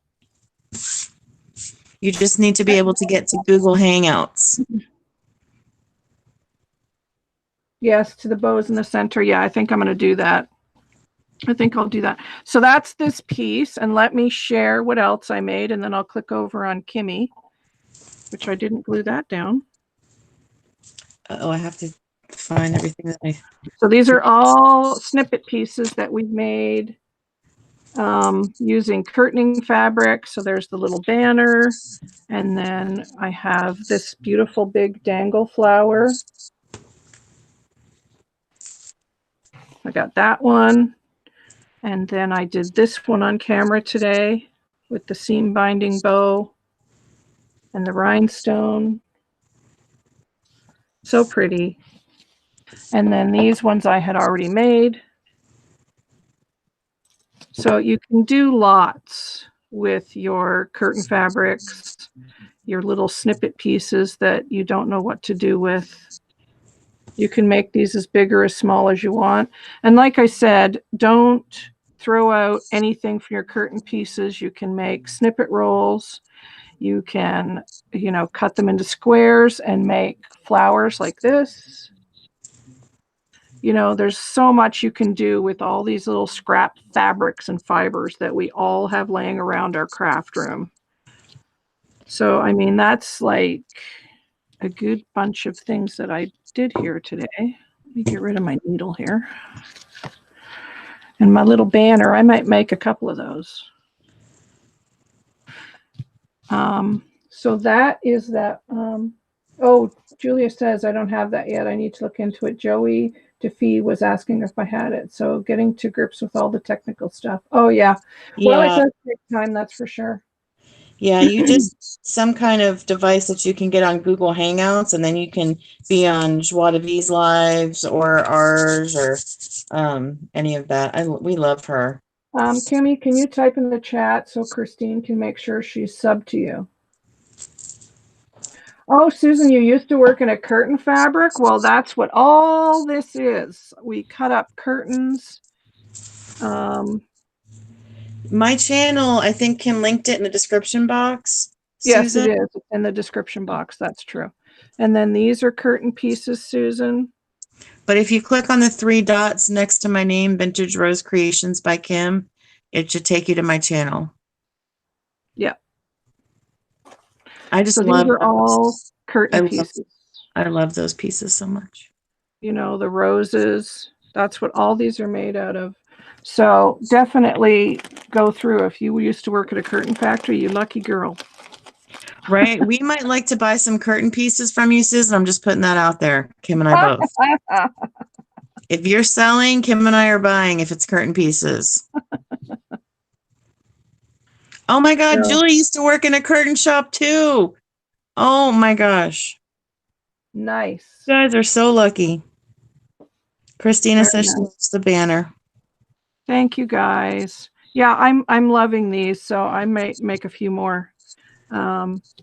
You just need to be able to get to Google Hangouts. Yes, to the bows in the center. Yeah, I think I'm going to do that. I think I'll do that. So that's this piece. And let me share what else I made. And then I'll click over on Kimmy, which I didn't glue that down. Oh, I have to find everything that I. So these are all snippet pieces that we've made using curtaining fabric. So there's the little banner. And then I have this beautiful big dangle flower. I got that one. And then I did this one on camera today with the seam binding bow and the rhinestone. So pretty. And then these ones I had already made. So you can do lots with your curtain fabrics, your little snippet pieces that you don't know what to do with. You can make these as big or as small as you want. And like I said, don't throw out anything from your curtain pieces. You can make snippet rolls. You can, cut them into squares and make flowers like this. There's so much you can do with all these little scrap fabrics and fibers that we all have laying around our craft room. So, I mean, that's like a good bunch of things that I did here today. Let me get rid of my needle here. And my little banner, I might make a couple of those. So that is that. Oh, Julia says, I don't have that yet. I need to look into it. Joey DeFee was asking if I had it. So getting to grips with all the technical stuff. Oh, yeah. Well, it does take time, that's for sure. Yeah, you just some kind of device that you can get on Google Hangouts, and then you can be on Joie de V's lives or ours or any of that. We love her. Kimmy, can you type in the chat so Christine can make sure she's subbed to you? Oh, Susan, you used to work in a curtain fabric? Well, that's what all this is. We cut up curtains. My channel, I think Kim linked it in the description box. Yes, Susan? it is. It's in the description box. That's true. And then these are curtain pieces, Susan. But if you click on the 3 dots next to my name, Vintage Rose Creations by Kim, it should take you to my channel. Yeah. I just so love these are those. all curtain pieces. I love those pieces so much. The roses, that's what all these are made out of. So definitely go through. If you used to work at a curtain factory, you lucky girl. Right? We might like to buy some curtain pieces from you, Susan. I'm just putting that out there. Kim and I both. If you're selling, Kim and I are buying if it's curtain pieces. Oh my God, So, Julie used to work in a curtain shop too. Oh my gosh. Nice. You guys are so lucky. Christina Very says nice. she loves the banner. Thank you guys. Yeah, I'm loving these, so I may make a few more.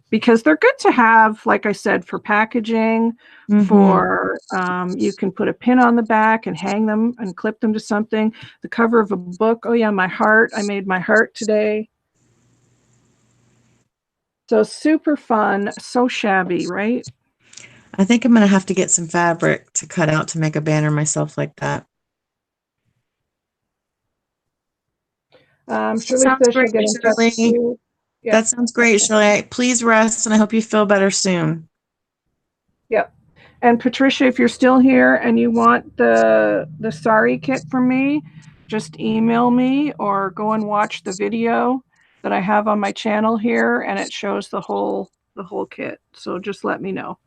Because they're good to have, like I said, for packaging, for you can put a pin on the back and hang them and clip them to something. The cover of a book. Oh yeah, my heart. I made my heart today. So super fun, so shabby, right? I think I'm going to have to get some fabric to cut out to make a banner myself like that. Shirley says she'll get in touch with you. Yeah. That sounds great, Shirley. Please rest, and I hope you feel better soon. Yep. And Patricia, if you're still here and you want the sari kit from me, just email me or go and watch the video that I have on my channel here, and it shows the whole kit. So just let me know.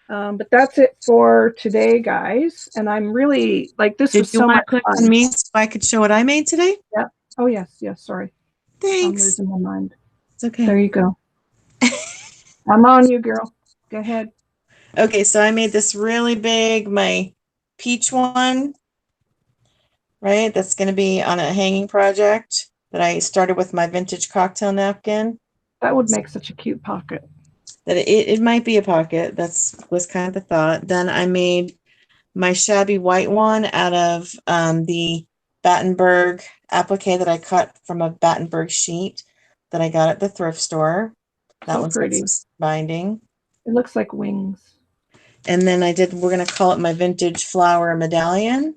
But that's it for today, guys. And I'm really like this was so much fun. Did you want to click on me so I could show what I made today? Yeah. Oh yes, yes. Sorry. Thanks. I'm losing my mind. It's okay. There you go. I'm on you, girl. Go ahead. Okay, so I made this really big, my peach one, right? That's going to be on a hanging project that I started with my vintage cocktail napkin. That would make such a cute pocket. That it might be a pocket. Was kind of the thought. Then I made my shabby white one out of the Battenberg applique that I cut from a Battenberg sheet that I got at the thrift store. That one's got some binding. It looks like wings. And then we're going to call it my vintage flower medallion,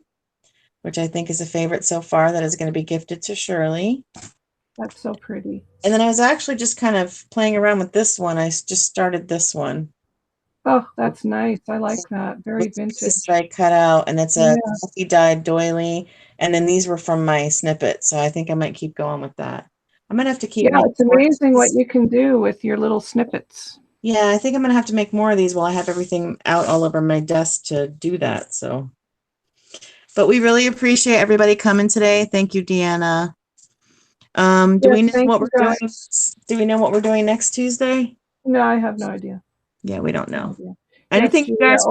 which I think is a favorite so far that is going to be gifted to Shirley. That's so pretty. And then I was actually just kind of playing around with this one. I just started this one. Oh, that's nice. I like that. Very vintage. This I cut out, and it's a multi-dyed doily. And then these were from my Snippet, so I think I might keep going with that. I'm gonna have to keep making it's amazing what you can do with your little snippets. Yeah, I think I'm gonna have to make more of these while I have everything out all over my desk to do that. So, but we really appreciate everybody coming today. Thank you, Deanna. Do we know what we're doing? Do we know what we're doing next Tuesday? No, I have no idea. Yeah, we don't know. No, Anything you guys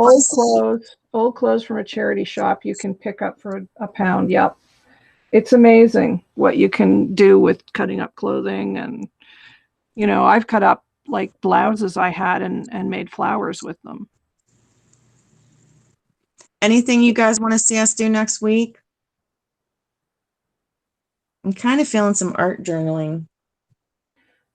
old clothes from a charity shop you can pick up for £1. Yep. It's amazing what you can do with cutting up clothing. And, you know, I've cut up like blouses I had and made flowers with them. Anything you guys want to see us do next week? I'm kind of feeling some art journaling.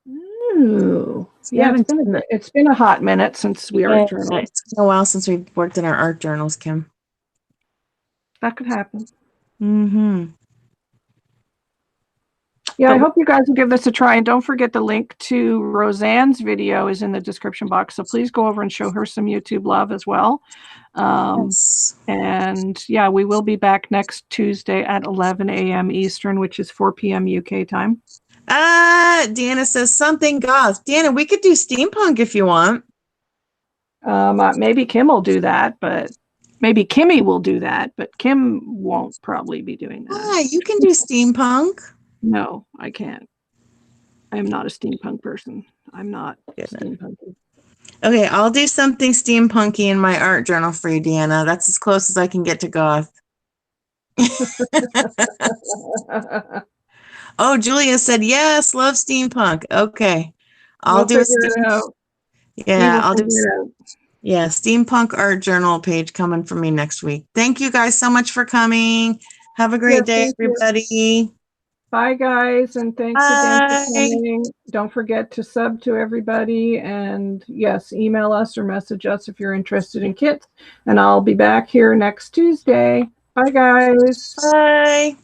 Ooh. Yeah, it's been a hot minute since we art journaled. It's been a while since we worked in our art journals, Kim. That could happen. Mm-hmm. Yeah, I hope you guys will give this a try. And don't forget the link to Roseanne's video is in the description box. So please go over and show her some YouTube love as well. Yes. And yeah, we will be back next Tuesday at 11 a.m. Eastern, which is 4 p.m. UK time. Deanna says something goth. Deanna, we could do steampunk if you want. Maybe Kim will do that, but maybe Kimmy will do that, but Kim won't probably be doing that. Why? You can do steampunk. No, I can't. I am not a steampunk person. I'm not steampunky. Okay, I'll do something steampunky in my art journal for you, Deanna. That's as close as I can get to goth. Oh, Julia said, yes, love steampunk. Okay. I'll do it out. Yeah, I'll do it. Yeah, steampunk art journal page coming from me next week. Thank you guys so much for coming. Have a great day, everybody. Bye, guys, and thanks again for coming. Don't forget to sub to everybody, and yes, email us or message us if you're interested in kits, and I'll be back here next Tuesday. Bye, guys. Bye.